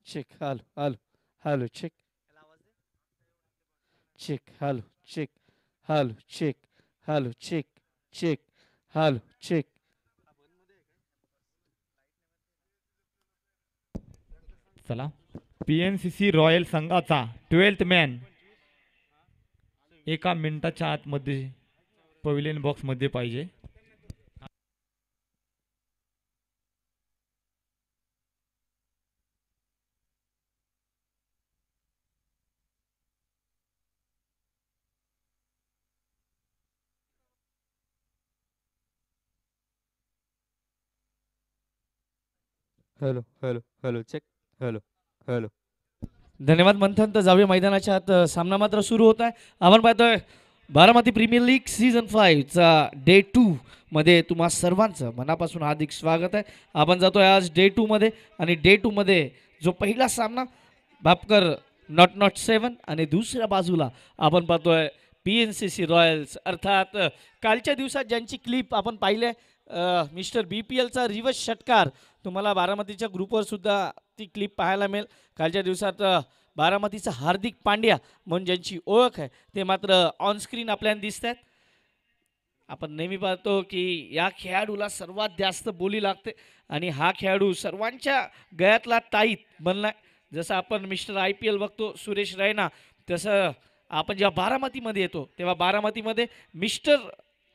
Check hello hello hello check check hello check hello check hello check check hello check. चला PNCC Royal संघाचा 12th man एका मिनिटाच्या आतमध्ये pavilion box मध्ये पाहिजे. Hello hello hello check hello hello. धन्यवाद मंथन. तर जाऊया मैदानाच्या आत. सामना मात्र सुरू होत आहे. आपण पाहतोय बारामती प्रीमियर लीग सीझन 5 चा डे 2 मध्ये तुम्हा सर्वांचं मनापासून हार्दिक स्वागत आहे. आपण जातोय आज डे 2 मध्ये आणि डे 2 मध्ये जो पहिला सामना भापकर नॉट नॉट 7 आणि दुसऱ्या बाजूला आपण पाहतोय PNCC रॉयल्स अर्थात कालच्या दिवसात ज्यांची क्लिप आपण पाहिले मिस्टर BPLचा रिवर्स षटकार तुम्हाला बारामतीच्या ग्रुपवर सुद्धा ती क्लिप पाहायला मिळेल. कालच्या दिवसात बारामतीचा हार्दिक पांड्या म्हणून ज्यांची ओळख आहे ते मात्र ऑन स्क्रीन आपल्याला दिसत आहेत. आपण नेहमी पाहतो की या खेळाडूला सर्वात जास्त बोली लागते आणि हा खेळाडू सर्वांच्या गळ्यातला ताईत बनलाय. जसं आपण मिस्टर IPL बघतो सुरेश रैना, तसं आपण जेव्हा बारामतीमध्ये येतो तेव्हा बारामतीमध्ये मिस्टर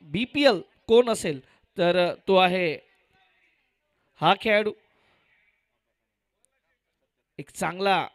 BPL कोण असेल तर तो आहे हा खेळाडू. एक चांगला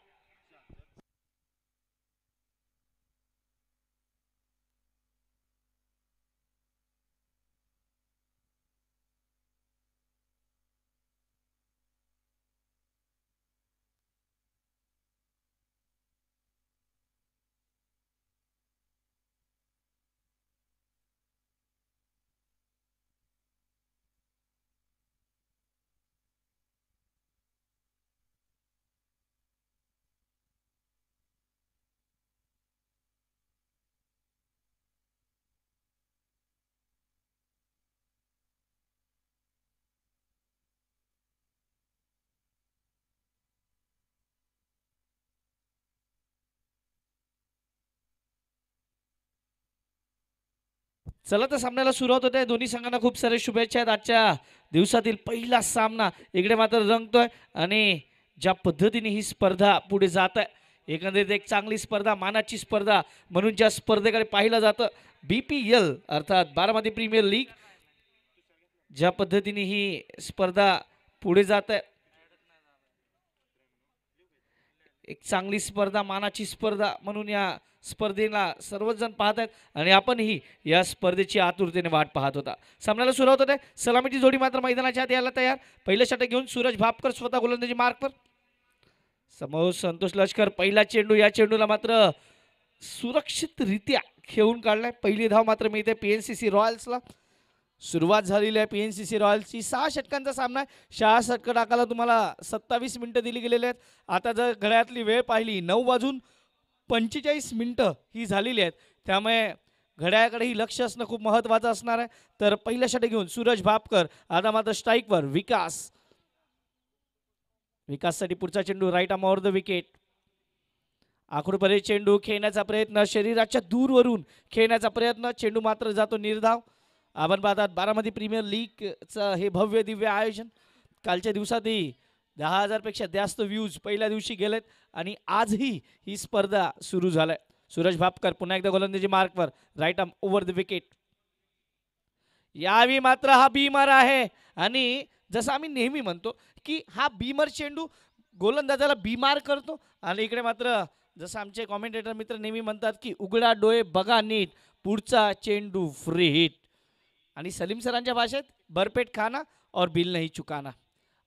चला तर सामन्याला सुरुवात होते. दोन्ही संघांना खूप सारे शुभेच्छा आहेत. आजच्या दिवसातील पहिला सामना इकडे मात्र रंगतोय आणि ज्या पद्धतीने ही स्पर्धा पुढे जात आहे एकंदरीत एक चांगली स्पर्धा, मानाची स्पर्धा म्हणून ज्या स्पर्धेकडे पाहिलं जातं BPL अर्थात बारामती प्रीमियर लीग, ज्या पद्धतीने ही स्पर्धा पुढे जात आहे एक चांगली स्पर्धा, मानाची स्पर्धा म्हणून या स्पर्धेला सर्वच जण पाहत आहेत आणि आपणही या स्पर्धेची आतुरतेने वाट पाहत होता. सामन्याला सुरुवात होते. सलामीची जोडी मात्र मैदानाच्या आत यायला तयार. पहिलं षटक घेऊन सूरज भापकर स्वतः गोलंदाजी मार्कवर. समोर संतोष लष्कर. पहिला चेंडू, या चेंडूला मात्र सुरक्षितरित्या खेळून काढलाय. पहिली धाव मात्र मिळते PNCC रॉयल्सला. सुरुवात झालेली आहे PNCC रॉयल्सची. 6 षटकांचा सामना आहे. 6 षटकं टाकायला तुम्हाला 27 मिनिटं दिली गेलेली आहेत. आता जर घड्याळातली वेळ पाहिली 9:45 ही झालेली आहेत. त्यामुळे घड्याळाकडेही लक्ष असणं खूप महत्त्वाचं असणार आहे. तर पहिल्या षटक घेऊन सूरज भापकर. आता मात्र स्ट्राईकवर विकाससाठी पुढचा चेंडू right arm over the wicket. आखूडपरे चेंडू खेळण्याचा प्रयत्न, शरीराच्या दूरवरून खेळण्याचा प्रयत्न, चेंडू मात्र जातो निर्धाव. आपण पाहतात बारामती प्रीमियर लीगचं हे भव्य दिव्य आयोजन. कालच्या दिवसातही 10,000 पेक्षा जास्त व्ह्यूज पहिल्या दिवशी गेलेत आणि आजही ही स्पर्धा सुरू झालाय. सूरज भापकर पुन्हा एकदा गोलंदाजी मार्कवर. Right arm over the wicket. यावेळी मात्र हा बीमर आहे आणि जसं आम्ही नेहमी म्हणतो की हा बीमर चेंडू गोलंदाजाला बीमार करतो आणि इकडे मात्र जसं आमचे कॉमेंटेटर मित्र नेहमी म्हणतात की उघडा डोळे बघा नीट, पुढचा चेंडू फ्री हिट. आणि सलीम सरांच्या भाषेत बरपेट खाना और बिल नाही चुकाना,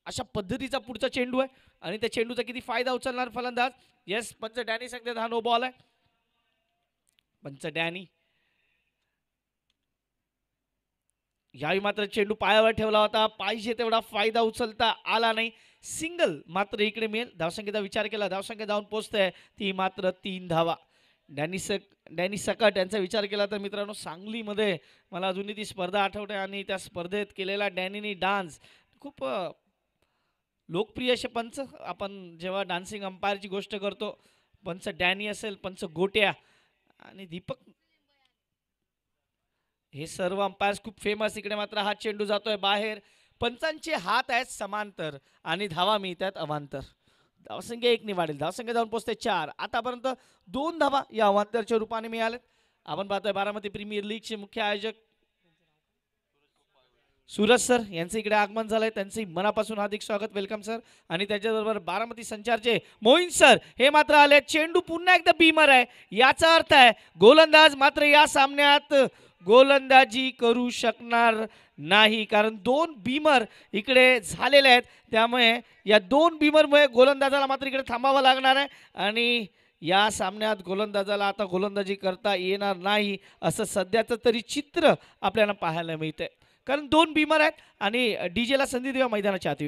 अशा पद्धतीचा पुढचा चेंडू आहे आणि त्या चेंडूचा किती फायदा उचलणार फलंदाज. येस, पंच डॅनी सांगतात हा नो बॉल आहे. पंच डॅनी यावेळी मात्र चेंडू पायावर ठेवला होता, पाहिजे तेवढा फायदा उचलता आला नाही. सिंगल मात्र इकडे मिळेल. धावसंख्येचा विचार केला, धावसंख्या जाऊन पोहोचते ती मात्र 3 धावा. डॅनी सकट यांचा विचार केला तर मित्रांनो सांगलीमध्ये मला अजूनही ती स्पर्धा आठवते आणि त्या स्पर्धेत केलेला डॅनीनी डान्स खूप लोकप्रिय असे पंच. आपण जेव्हा डान्सिंग अंपायरची गोष्ट करतो, पंच डॅनी असेल, पंच गोट्या आणि दीपक, हे सर्व अंपायर्स खूप फेमस. इकडे मात्र हा चेंडू जातोय बाहेर. पंचांचे हात आहेत समांतर आणि धावा मिळतात अवांतर. धावसंख्या 1 वाढेल. धावसंख्या जाऊन पोहोचते 4. आतापर्यंत 2 धावा या अवांतरच्या रूपाने मिळालेत. आपण पाहतोय बारामती प्रीमियर लीगचे मुख्य आयोजक सूरज सर यांचं इकडे आगमन झालंय. त्यांचे मनापासून हार्दिक स्वागत, वेलकम सर. आणि त्याच्याबरोबर बारामती संचारचे मोहीन सर हे मात्र आले. चेंडू पुन्हा एकदा बीमर आहे. याचा अर्थ आहे गोलंदाज मात्र या सामन्यात गोलंदाजी करू शकणार नाही, कारण 2 बीमर इकडे झालेले आहेत. त्यामुळे या 2 बीमरमुळे गोलंदाजाला मात्र इकडे थांबावं लागणार आहे आणि या सामन्यात गोलंदाजाला आता गोलंदाजी करता येणार नाही असं सध्याचं तरी चित्र आपल्याला पाहायला मिळतंय, कारण 2 बीमर आहेत. आणि डीजेला संधी देऊया मैदानाच्या आत.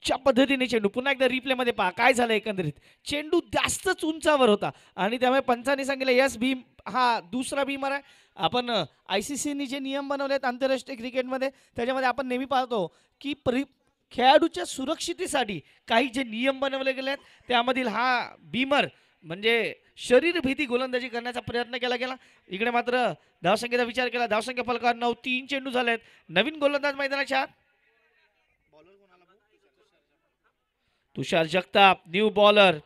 च्या पद्धतीने चेंडू पुन्हा एकदा रिप्ले मध्ये पहा काय झालं. एकंदरीत चेंडू जास्तच उंचावर होता आणि त्यामुळे पंचांनी सांगितलं यस भीम हा दुसरा बीमर आहे. आपण ICCने जे नियम बनवले आहेत आंतरराष्ट्रीय क्रिकेटमध्ये, त्याच्यामध्ये आपण नेहमी पाहतो की खेळाडूच्या सुरक्षितेसाठी काही जे नियम बनवले गेले आहेत, त्यामधील हा बीमर म्हणजे शरीरभीती गोलंदाजी करण्याचा प्रयत्न केला गेला. इकडे मात्र धावसंख्येचा विचार केला. धावसंख्या फलकावर 9. 3 चेंडू झाले आहेत. नवीन गोलंदाज मैदानाच्या आत तुषार जगताप, न्यू बॉलर.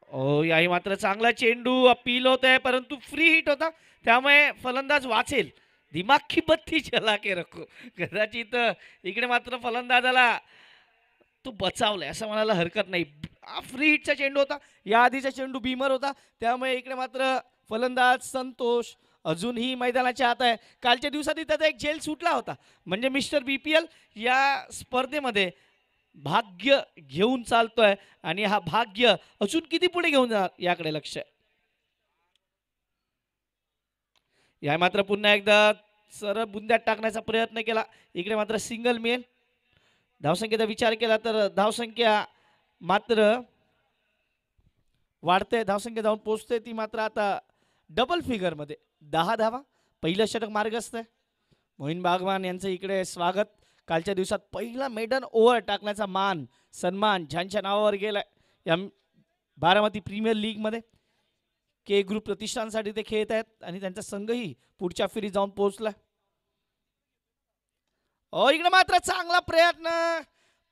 ओ याही मात्र चांगला चेंडू अपील होत आहे, परंतु फ्री हिट होता, त्यामुळे फलंदाज वाचेल. दिमाग की बत्ती चला के रखो. कदाचित इकडे मात्र फलंदाजाला तो बचावलाय असं म्हणायला हरकत नाही. फ्री हिटचा चेंडू होता, या आधीचा चेंडू बीमर होता, त्यामुळे इकडे मात्र फलंदाज संतोष अजूनही मैदानाच्या आत आहे. कालच्या दिवसात त्याचा एक झेल सुटला होता, म्हणजे मिस्टर BPL या स्पर्धेमध्ये भाग्य घेऊन चालतोय आणि हा भाग्य अजून किती पुढे घेऊन जा याकडे लक्ष. या मात्र पुन्हा एकदा सरळ बुंद्यात टाकण्याचा प्रयत्न केला. इकडे मात्र सिंगल मिळेल. धावसंख्येचा विचार केला तर धावसंख्या मात्र वाढते. धावसंख्या जाऊन पोहोचते ती मात्र आता डबल फिगरमध्ये 10 धावा. पहिलं षटक मार्गस्थ आहे. मोहीन बागवान यांचं इकडे स्वागत. कालच्या दिवसात पहिला मेडन ओव्हर टाकण्याचा मान सन्मान ज्यांच्या नावावर गेलाय या बारामती प्रीमियर लीगमध्ये. के ग्रुप प्रतिष्ठानसाठी ते खेळत आहेत आणि त्यांचा संघही पुढच्या फेरीत जाऊन पोहोचला. इकडे मात्र चांगला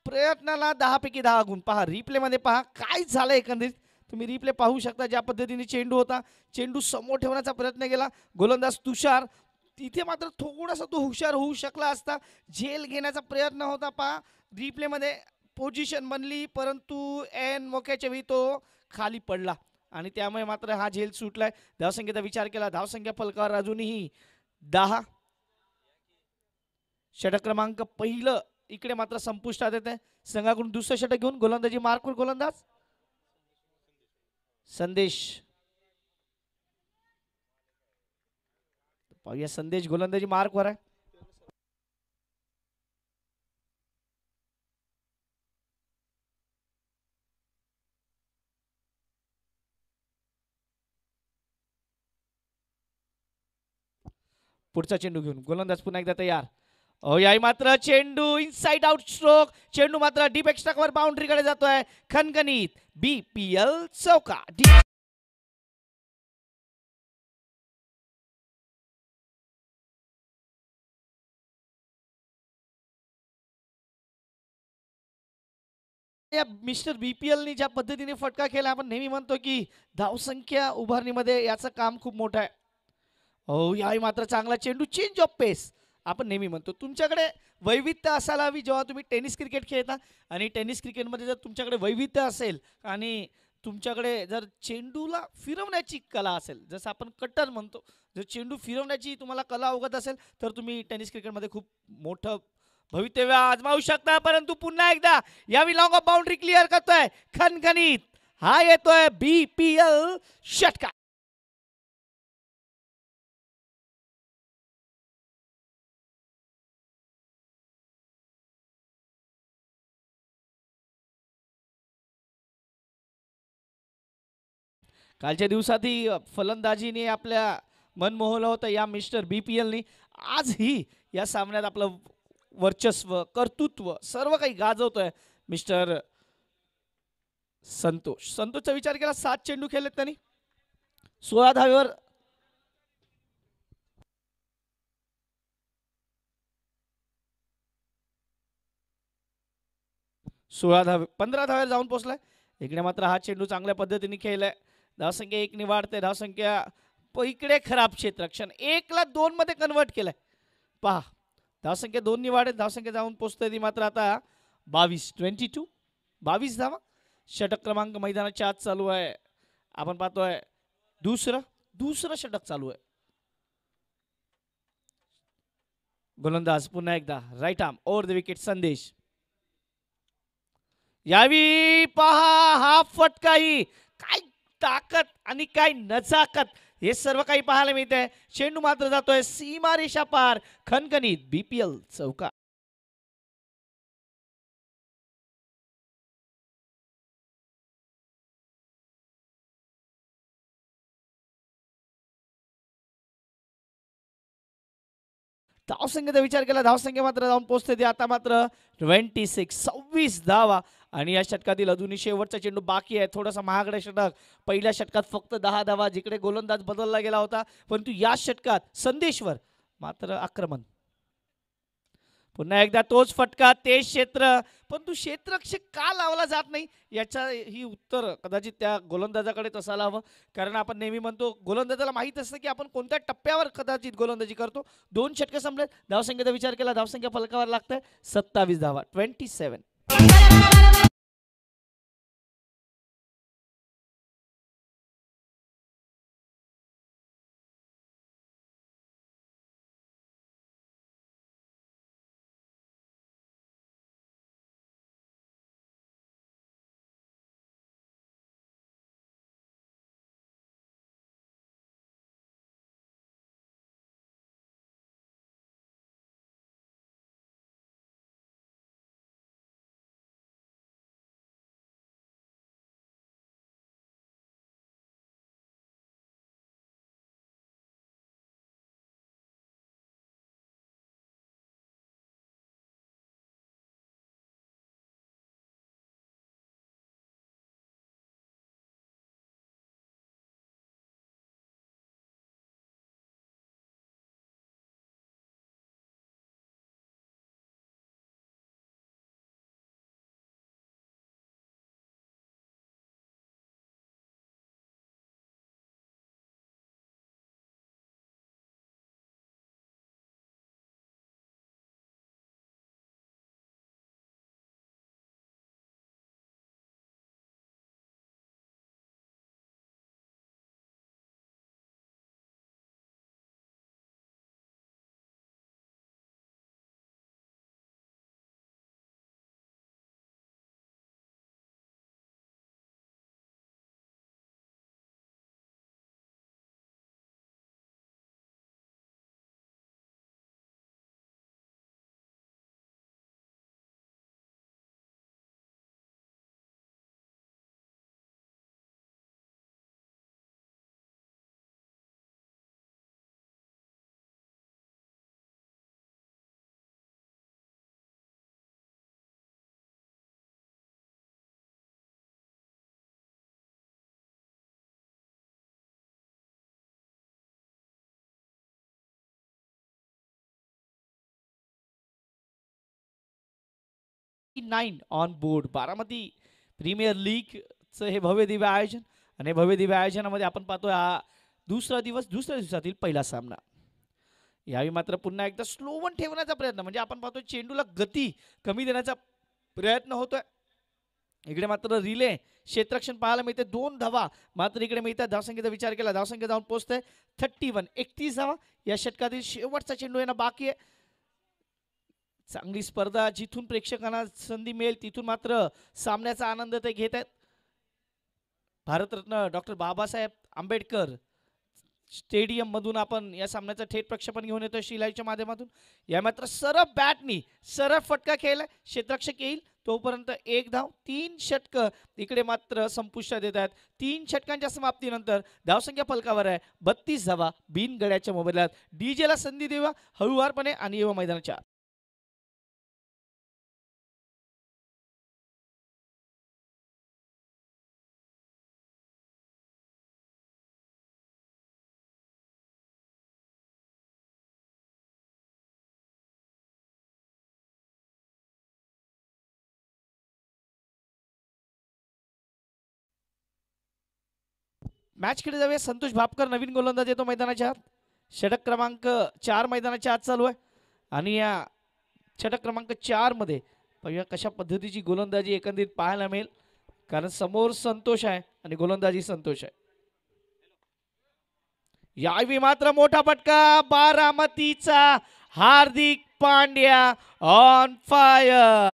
प्रयत्नाला 10 पैकी 10 गुण. पहा रिप्ले मध्ये पहा काय झालं. एकंदरीत तुम्ही रिप्ले पाहू शकता ज्या पद्धतीने चेंडू होता. चेंडू समोर ठेवण्याचा प्रयत्न केला गोलंदाज तुषार. तिथे मात्र थोडासा तो हुशार होऊ शकला असता. झेल घेण्याचा प्रयत्न होता. पहा रिप्ले मध्ये पोझिशन बनली, परंतु एन मोक्याच्या वेळी तो खाली पडला आणि त्यामुळे मात्र हा झेल सुटलाय. धावसंख्येचा विचार केला. धावसंख्या फलकावर अजूनही 10. षटक क्रमांक पहिलं इकडे मात्र संपुष्टात येते. संघाकडून दुसरं षटक घेऊन गोलंदाजी मार्कवर गोलंदाज संदेश. पाहूया संदेश गोलंदाजी मार्कवर आहे. पुढचा चेंडू घेऊन गोलंदाज पुन्हा एकदा तयार. याही मात्र चेंडू इनसाइड आउट स्ट्रोक. चेंडू मात्र डीप एक्स्ट्रा कव्हर बाउंड्रीकडे जातोय. खणखणीत BPL चौका. या मिस्टर BPLनी ज्या पद्धतीने फटका केला, आपण नेहमी म्हणतो की धावसंख्या उभारणीमध्ये याचं काम खूप मोठं आहे. याही मात्र चांगला चेंडू. चेंज ऑफ पेस आपण नेहमी म्हणतो. तुमच्याकडे वैविध्य असायला हवी जेव्हा तुम्ही टेनिस क्रिकेट खेळता. आणि टेनिस क्रिकेटमध्ये जर तुमच्याकडे वैविध्य असेल आणि तुमच्याकडे जर चेंडूला फिरवण्याची कला असेल, जसं आपण कटर म्हणतो, जर चेंडू फिरवण्याची तुम्हाला कला अवगत असेल तर तुम्ही टेनिस क्रिकेटमध्ये खूप मोठं भवितव्य आजमावू शकता. परंतु पुन्हा एकदा यावी लॉंग ऑफ बाउंड्री क्लिअर करतोय खणखणीत. हा येतोय BPL षटकार. कालच्या दिवसातही फलंदाजीने आपल्या मन मोहलं होतं या मिस्टर BPLनी. आजही या सामन्यात आपलं वर्चस्व, कर्तृत्व सर्व काही गाजवतोय मिस्टर संतोष. संतोषचा विचार केला 7 चेंडू खेळलेत त्यांनी, 16 धावेवर 15 धावेवर जाऊन पोहोचलाय. इकडे मात्र हा चेंडू चांगल्या पद्धतीने खेळलाय. धावसंख्या 1 वाढते. धावसंख्या इकडे खराब क्षेत्ररक्षण 1 ला 2 मध्ये कन्वर्ट केलंय. पहा धावसंख्या 2 नि वाढत, धावसंख्या जाऊन पोहोचते ती मात्र आता 22 धावा. षटक क्रमांक मैदानाच्या आत चालू आहे. आपण पाहतोय दुसरं षटक चालू आहे. गोलंदाज पुन्हा एकदा right arm over the wicket Sandesh. यावी पहा हा फटकाही, काय ताकद आणि काय नजाकत हे सर्व काही पाहायला मिळतंय. चेंडू मात्र जातोय सीमारेषा पार, खणखणीत BPL चौका. धावसंख्येचा विचार केला, धावसंख्या मात्र जाऊन पोहोचते ती आता मात्र 26 धावा. आणि या षटकातील अजूनही शेवटचा चेंडू बाकी आहे. थोडासा महागडा षटक. पहिल्या षटकात फक्त 10 धावा, जिकडे गोलंदाज बदलला गेला होता, परंतु या षटकात संदेशवर मात्र आक्रमण. पुन्हा एकदा तोच फटका, तेच क्षेत्र, परंतु क्षेत्ररक्षक का लावला जात नाही याचा ही उत्तर कदाचित त्या गोलंदाजाकडेच असायला हवं. कारण आपण नेहमी म्हणतो गोलंदाजाला माहीत असतं की आपण कोणत्या टप्प्यावर कदाचित गोलंदाजी करतो. 2 षटके संपलेत. धावसंख्येचा विचार केला, धावसंख्या फलकावर लागतंय 27 धावा, 27. On board. बारामती प्रीमियर लीगचं हे भव्य दिव्य आयोजन, आणि भव्य दिव्य आयोजनामध्ये आपण पाहतोय हा दुसऱ्या दिवसातील पहिला सामना. यावेळी मात्र पुन्हा एकदा स्लो वन ठेवण्याचा प्रयत्न, म्हणजे आपण पाहतोय चेंडूला गती कमी देण्याचा प्रयत्न होतोय. इकडे मात्र रिले क्षेत्ररक्षण पाहायला मिळते. 2 धावा मात्र इकडे मिळतात. धावसंख्येचा विचार केला, धावसंख्या जाऊन पोहोचते 31 धावा. या षटकातील शेवटचा चेंडू येणं बाकी आहे. चांगली स्पर्धा, जिथून प्रेक्षकांना संधी मिळेल तिथून मात्र सामन्याचा आनंद ते घेत आहेत. भारतरत्न डॉक्टर बाबासाहेब आंबेडकर स्टेडियम मधून आपण या सामन्याचं थेट प्रक्षेपण घेऊन येतोय शिलाईच्या माध्यमातून. या मात्र सरळ बॅटनी सरळ फटका खेळलाय. क्षेत्ररक्षक येईल तोपर्यंत 1 धाव 3 षटक इकडे मात्र संपुष्टात येत आहेत. 3 षटकांच्या समाप्तीनंतर धावसंख्या फलकावर आहे 32 धावा बिनगड्याच्या मोबदल्यात. डीजेला संधी देवा हळूवारपणे आणि येवा मैदानाच्या आत. मॅच खेळले जाऊया. संतोष भापकर नवीन गोलंदाज येतो मैदानाच्या आत. षटक क्रमांक 4 मैदानाच्या आत चालू आहे आणि या षटक क्रमांक 4 मध्ये पाहूया कशा पद्धतीची गोलंदाजी एकंदरीत पाहायला मिळेल, कारण समोर संतोष आहे आणि गोलंदाजी संतोष आहे. यावेळी मात्र मोठा फटका बारामतीचा हार्दिक पांड्या ऑन फायर.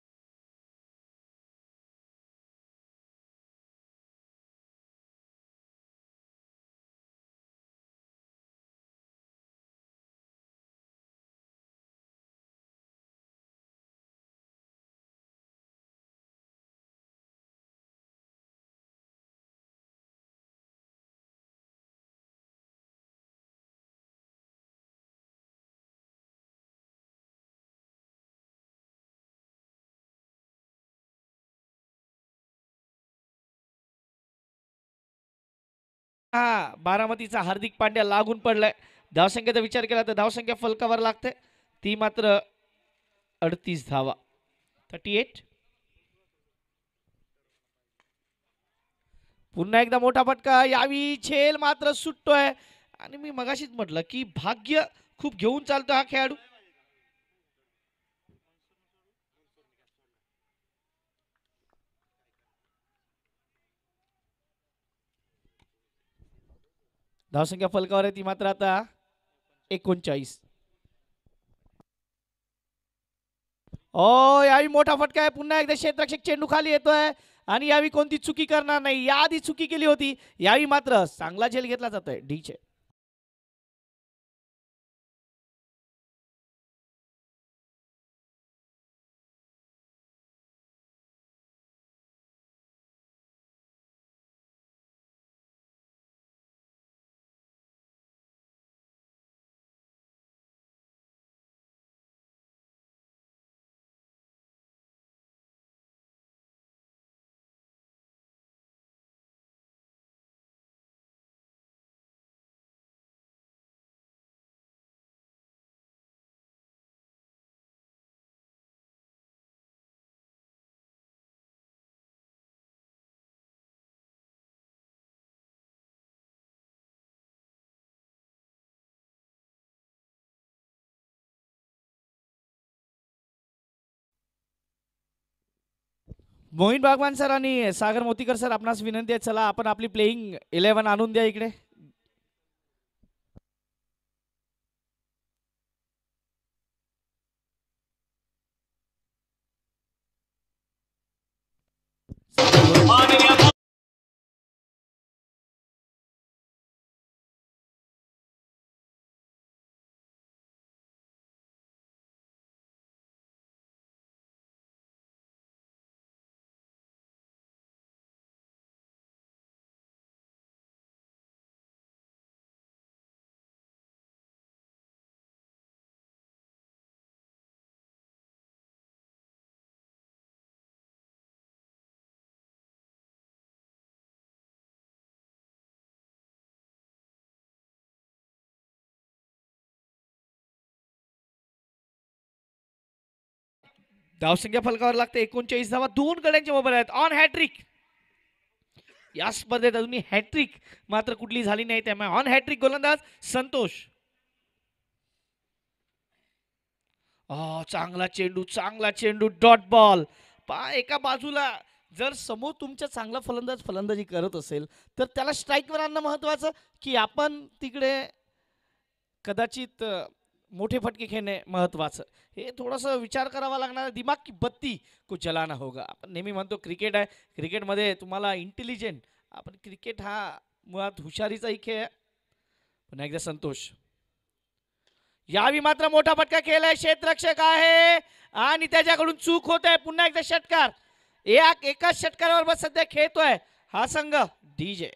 हा बारामतीचा हार्दिक पांड्या लागून पडलाय. धावसंख्येचा विचार केला तर धावसंख्या फलकावर लागते ती मात्र 38 धावा 38. पुन्हा एकदा मोठा फटका. यावी झेल मात्र सुटतोय आणि मी मगाशीच म्हटलं की भाग्य खूप घेऊन चालतो हा खेळाडू. धावसंख्या फलकावर आहे ती मात्र आता 39. ओ यावी मोठा फटका आहे. पुन्हा एकदा क्षेत्ररक्षक चेंडू खाली येतोय आणि यावी कोणती चुकी करणार नाही. याआधी चुकी केली होती, यावी मात्र चांगला झेल घेतला जातोय डीचे. मोहिन बागवान सर आणि सागर मोतीकर सर आपणास विनंती आहे, चला आपण आपली प्लेइंग 11 आणून द्या इकडे. धावसंख्या फलकावर लागते 39 धावा. 2 गड्यांचे मोबाईल आहेत. ऑन हॅट्रिक या स्पर्धेत अजूनही हॅट्रिक मात्र कुठली झाली नाही, त्यामुळे ऑन हॅट्रिक गोलंदाज संतोष. चांगला चेंडू डॉट बॉल. एका बाजूला जर समोर तुमच्या चांगला फलंदाज फलंदाजी करत असेल तर त्याला स्ट्राईकवर आणणं महत्वाचं, की आपण तिकडे कदाचित मोठे फटके खेळणे महत्वाचं. हे थोडंसं विचार करावा लागणार. दिमाग की बत्ती को जलाना होगा. आपण नेहमी म्हणतो क्रिकेट आहे, क्रिकेटमध्ये तुम्हाला इंटेलिजंट, आपण क्रिकेट हा मुळात हुशारीचाही खेळ आहे. पुन्हा एकदा संतोष. यावी मात्र मोठा फटका केलाय, क्षेत्ररक्षक आहे आणि त्याच्याकडून चूक होत आहे. पुन्हा एकदा षटकार. एकाच षटकारावर बस सध्या खेळतोय हा संघ डीजे.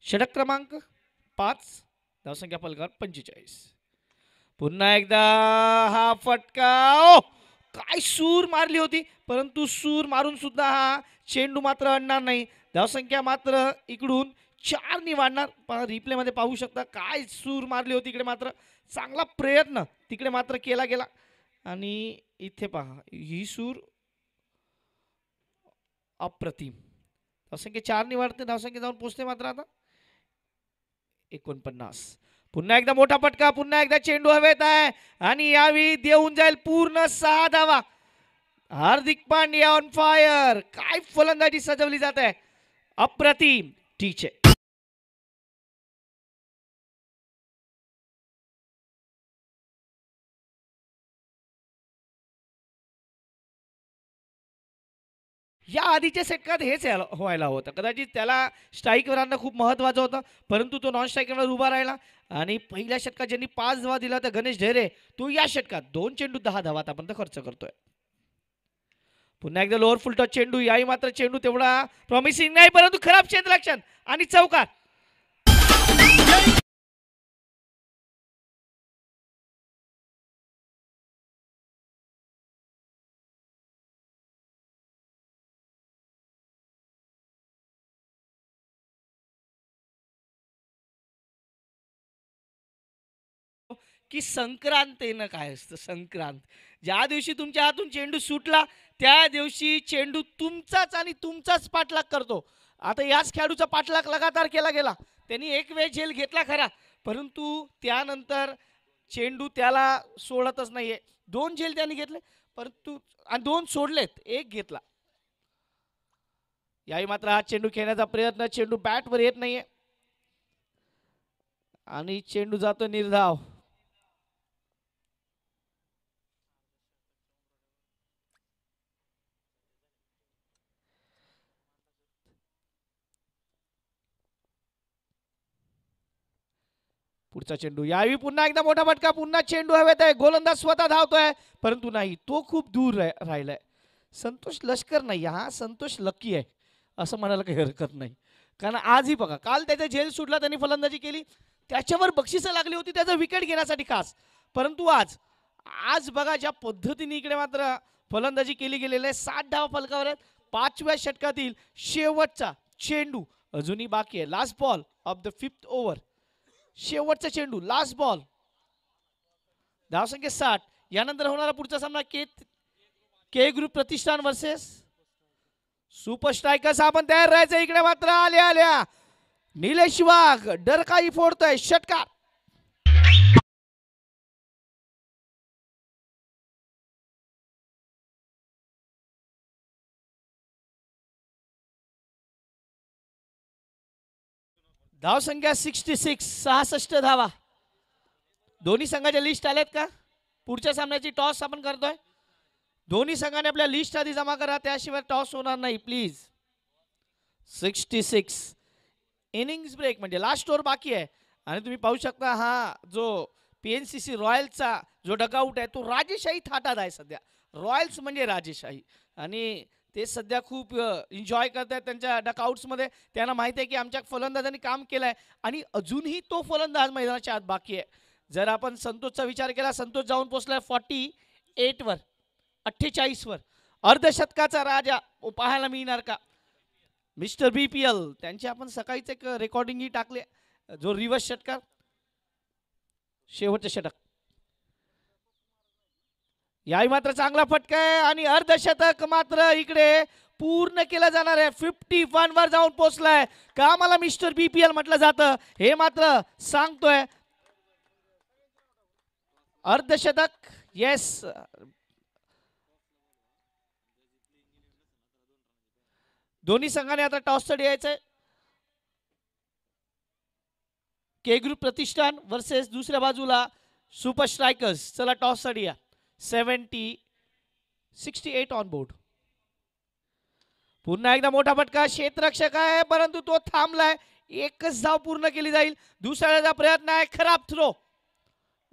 षटक क्रमांक 5, धावसंख्या फलकावर 45. पुन्हा एकदा हा फटका. ओ काय सूर मारली होती, परंतु सूर मारून सुद्धा हा चेंडू मात्र आणणार नाही. धावसंख्या मात्र इकडून 4 नि वाढणार. रिप्ले मध्ये पाहू शकता काय सूर मारली होती. इकडे मात्र चांगला प्रयत्न तिकडे मात्र केला गेला आणि इथे पहा ही सूर अप्रतिम. धावसंख्या 4 नि वाढते, धावसंख्या जाऊन पोहोचते मात्र आता 49. पुन्हा एकदा मोठा फटका, पुन्हा एकदा चेंडू हवेत आहे आणि यावेळी देऊन जाईल पूर्ण 6 धावा. Hardik Pandya on fire. काय फलंदाजी सजवली जात आहे, अप्रतिम. टीचे या आधीच्या षटकात हेच व्हायला होतं. कदाचित त्याला स्ट्राईकवर आणणं खूप महत्त्वाचं होतं, परंतु तो नॉन स्ट्राईकवर उभा राहिला आणि पहिल्या षटकात ज्यांनी 5 धावा दिला तर गणेश ढेरे, तो या षटकात 2 चेंडू 10 धावा आतापर्यंत खर्च करतोय. पुन्हा एकदा लोअर फुल टच चेंडू. याही मात्र चेंडू तेवढा प्रॉमिसिंग नाही, परंतु खराब क्षेत्ररक्षण आणि चौकार. की संक्रांतीनं काय असतं, संक्रांत ज्या दिवशी तुमच्या हातून चेंडू सुटला त्या दिवशी चेंडू तुमचाच आणि तुमचाच पाठलाग करतो. आता याच खेळाडूचा पाठलाग लगातार केला गेला. त्यांनी एक वेळ झेल घेतला खरा, परंतु त्यानंतर चेंडू त्याला सोडतच नाहीये. 2 झेल त्यांनी घेतले, परंतु 2 सोडलेत, 1 घेतला. याही मात्र हा चेंडू खेळण्याचा प्रयत्न, चेंडू बॅटवर येत नाहीये आणि चेंडू जातो निर्धाव. पुढचा चेंडू. यावेळी पुन्हा एकदा मोठा फटका, पुन्हा चेंडू हवेत आहे. गोलंदाज स्वतः धावतोय, परंतु नाही, तो खूप दूर राहिलाय. संतोष लष्कर नाही, हा संतोष लकी आहे असं म्हणायला काही हरकत नाही. कारण आजही बघा, काल त्याचा झेल सुटला, त्यांनी फलंदाजी केली, त्याच्यावर बक्षिसं लागली होती त्याचा विकेट घेण्यासाठी खास. परंतु आज बघा ज्या पद्धतीने इकडे मात्र फलंदाजी केली गेलेली आहे. 7 धावा फलकावर आहेत. 5व्या षटकातील शेवटचा चेंडू अजूनही बाकी आहे. Last ball of the 5th over. शेवटचा चेंडू, लास्ट बॉल. धावसंख्या 60. यानंतर होणारा पुढचा सामना के ग्रुप प्रतिष्ठान वर्सेस सुपर स्ट्रायकर्स. आपण तयार राहायचं. इकडे मात्र आल्या निलेश वाघ डरकाई फोडतोय. षटकार. धावसंख्या 66, 66 धावा. दोन्ही संघाच्या लिस्ट आल्यात का? पुढच्या सामन्याची टॉस आपण करतोय. दोन्ही संघाने आपल्या लिस्ट आधी जमा करा, त्याशिवाय टॉस होणार नाही प्लीज. 66. इनिंग्स ब्रेक म्हणजे लास्ट ओव्हर बाकी आहे आणि तुम्ही पाहू शकता हा जो PNCC रॉयल्सचा जो डगआउट आहे तो राजेशाही थाटात आहे सध्या. रॉयल्स म्हणजे राजेशाही आणि ते सध्या खूप एन्जॉय करत आहेत त्यांच्या डकआउट्समध्ये. त्यांना माहिती आहे की आमच्या फलंदाजांनी काम केलं आहे आणि अजूनही तो फलंदाज मैदानाच्या आत बाकी आहे. जर आपण संतोषचा विचार केला, संतोष जाऊन पोहोचलाय 48 वर, 48 वर. अर्धशतकाचा राजा पाहायला मिळणार का? मिस्टर BPL त्यांची आपण सकाळीच एक रेकॉर्डिंगही टाकले, जो रिव्हर्स षटकार, शेवटचे षटक. याही मात्र चांगला फटका आहे आणि अर्धशतक मात्र इकडे पूर्ण केलं जाणार आहे. 51 वर जाऊन पोहोचलाय. का मला मिस्टर BPL म्हटलं जातं हे मात्र सांगतोय. अर्धशतक, येस. दोन्ही संघाने आता टॉससाठी यायचंय. के ग्रुप प्रतिष्ठान वर्सेस दुसऱ्या बाजूला सुपर स्ट्रायकर्स. चला टॉससाठी या. 68 ऑन बोर्ड. पुन्हा एकदा मोठा फटका. क्षेत्ररक्षक आहे परंतु तो थांबलाय. एकच धाव पूर्ण केली जाईल. दुसऱ्याचा प्रयत्न आहे. खराब थ्रो.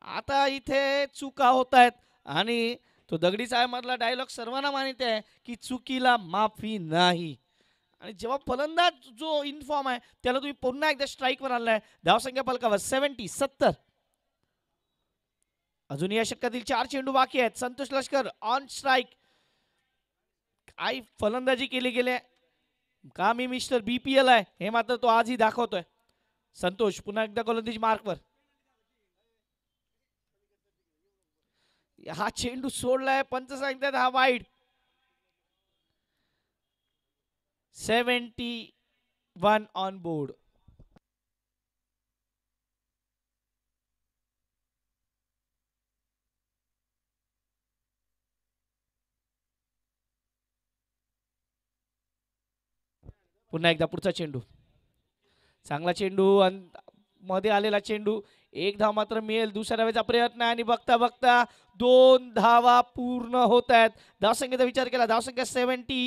आता इथे चुका होत आहेत आणि तो दगडी चाळमधला डायलॉग सर्वांना माहिती आहे की चुकीला माफी नाही. आणि जेव्हा फलंदाज जो इन्फॉर्म आहे त्याला तुम्ही पुन्हा एकदा स्ट्राईकवर आणलाय. धावसंख्या फलकावर 70. अजून या षटकातील 4 चेंडू बाकी आहेत. संतोष लष्कर ऑन स्ट्राईक. काय फलंदाजी केली गेली का? मी मिस्टर BPL आहे हे मात्र तो आजही दाखवतोय. संतोष पुन्हा एकदा गोलंदाजी मार्कवर. हा चेंडू सोडलाय. पंच सांगतात हा वाईड. 71 on board. पुन्हा एकदा पुढचा चेंडू. चांगला चेंडू, मध्ये आलेला चेंडू. एक धाव मात्र मिळेल. दुसऱ्या धावेचा प्रयत्न आणि बघता बघता 2 धावा पूर्ण होत आहेत. धावसंख्येचा विचार केला. धावसंख्या 73.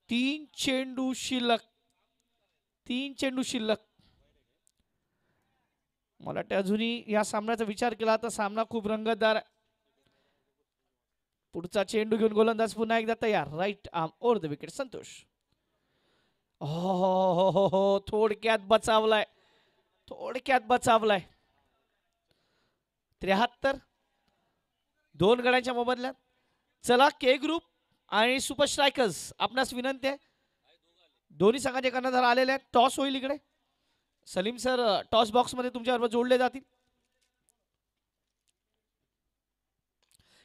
3 चेंडू शिल्लक. मला वाटतं अजूनही या सामन्याचा विचार केला तर सामना खूप रंगतदार. पुढचा चेंडू घेऊन गोलंदाज पुन्हा एकदा तयार. Right arm over the wicket. Santosh. हो थोडक्यात बचावलाय. 73. 2 गड्यांच्या मोबदल्यात. चला के ग्रुप आणि सुपर स्ट्रायकर्स आपणास विनंती आहे. दोन्ही संघाचे कर्णधार आलेले आहेत. टॉस होईल इकडे. सलीम सर टॉस बॉक्स मध्ये तुमच्याबरोबर जोडले जातील.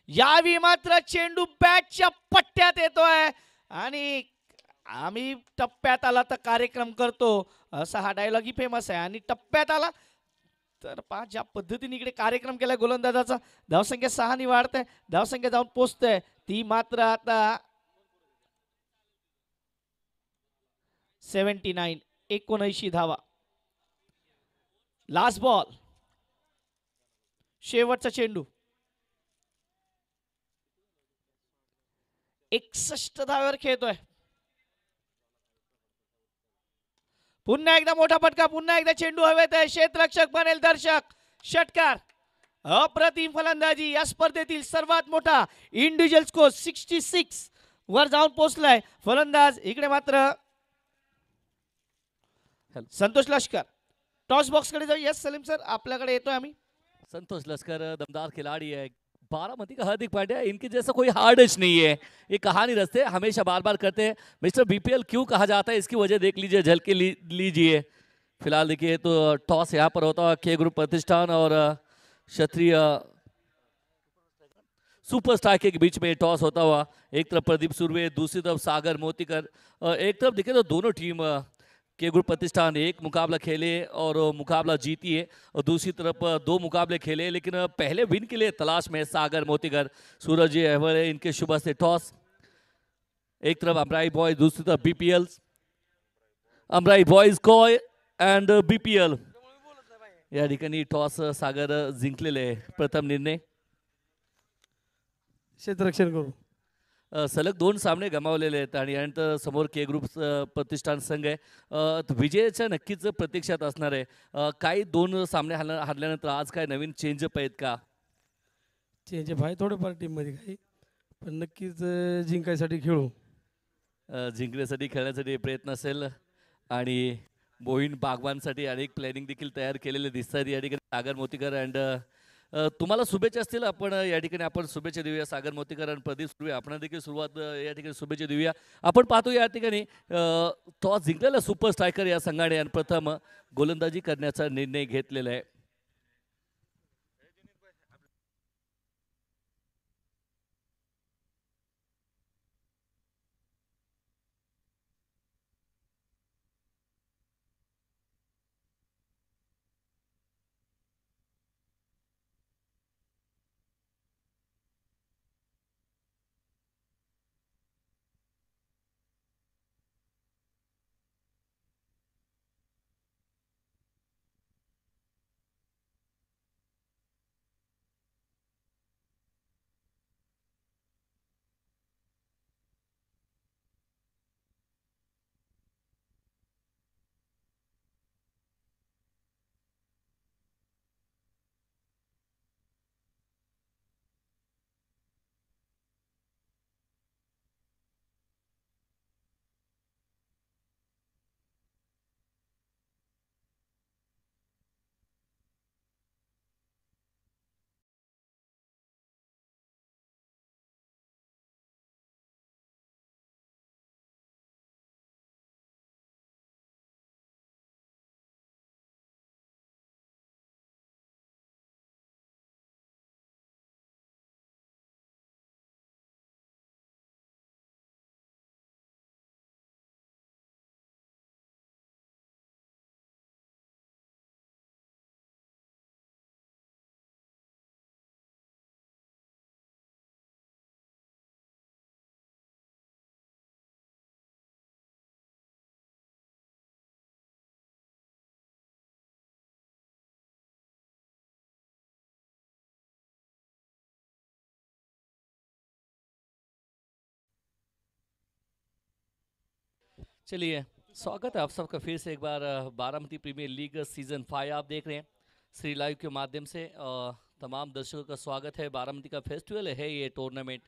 यावी मात्र चेंडू बॅटच्या पट्ट्यात येतोय आणि आम्ही टप्प्यात आला तर कार्यक्रम करतो असा हा डायलॉग फेमस आहे. आणि टप्प्यात आला तर पहा ज्या पद्धतीने इकडे कार्यक्रम केलाय गोलंदाजाचा. धावसंख्या 6 ने वाढते. धावसंख्या जाऊन पोचते ती मात्र आता 79. 79 धावा. Last ball. शेवटचा चेंडू. 61 धावेवर खेळतोय. पुन्हा एकदा मोठा फटका. पुन्हा एकदा चेंडू हवेत आहे. क्षेत्ररक्षक बनेल दर्शक. षटकार. अप्रतिम फलंदाजी. या स्पर्धेतील सर्वात मोठा इंडिव्हिज्युअल स्कोर 66 वर जाऊन पोहोचलाय फलंदाज. इकडे मात्र संतोष लष्कर. टॉस बॉक्स कडे जाऊ. यस सलीम सर आपल्याकडे येतोय आम्ही. संतोष लश्कर दमदार खिलाड़ी है. बारामती का हार्दिक पांड्या, इनके जैसा कोई हार्डच नहीं है. ये कहानी रचते हमेशा बार बार करते हैं. मिस्टर BPL क्यों कहा जाता है इसकी वजह देख लीजिए, झलक के लीजिए. फिलहाल देखिए तो टॉस यहाँ पर होता है के ग्रुप प्रतिष्ठान और क्षत्रिय सुपर स्ट्राइकर के बीच में टॉस होता हुआ. एक तरफ प्रदीप सुरवे, दूसरी तरफ सागर मोतीकर. एक तरफ देखिए तो दोनों टीम के ग्रुप प्रतिष्ठान एक मुकाबला खेले और मुकाबला जीती है और दूसरी तरफ 2 मुकाबले खेले लेकिन पहले विन के लिए तलाश में सागर मोतीगर. सूरज अहवरे इनके शुभ से टॉस. एक तरफ अमराई बॉय, दूसरी तरफ BPL. अमराई बॉयज कॉय अँड BPL या ठिकाणी टॉस सागर जिंकलेले. प्रथम निर्णय. क्षेत्ररक्षण करू. सलग 2 सामने गमावलेले आहेत आणि यानंतर समोर के ग्रुप प्रतिष्ठान संघ आहे. विजयाच्या नक्कीच प्रतीक्षात असणार आहे. काही 2 सामने हरल्यानंतर आज काय नवीन चेंजअप आहेत का? चेंज आहे थोडंफार टीममध्ये काही, पण नक्कीच जिंकायसाठी खेळू. जिंकण्यासाठी खेळण्यासाठी प्रयत्न असेल आणि मोहीन बागवानसाठी अनेक प्लॅनिंग देखील तयार केलेले दिसतात या ठिकाणी सागर मोतीकर अँड तुम्हाला शुभेच्छा असतील. आपण या ठिकाणी आपण शुभेच्छा देऊया सागर मोतीकर आणि प्रदीप सुर्वे. आपण देखील सुरुवात या ठिकाणी शुभेच्छा देऊया. आपण पाहतो या ठिकाणी टॉस जिंकलेला सुपर स्ट्रायकर या संघाने आणि प्रथम गोलंदाजी करण्याचा निर्णय घेतलेला आहे. चलिए, स्वागत है आप सबका फिर से एक बार बारामती प्रीमियर लीग सीजन 5 आप देख रहे हैं श्री लाइव के माध्यम से. तमाम दर्शकों का स्वागत है. बारामती का फेस्टिवल है ये टूर्नामेंट.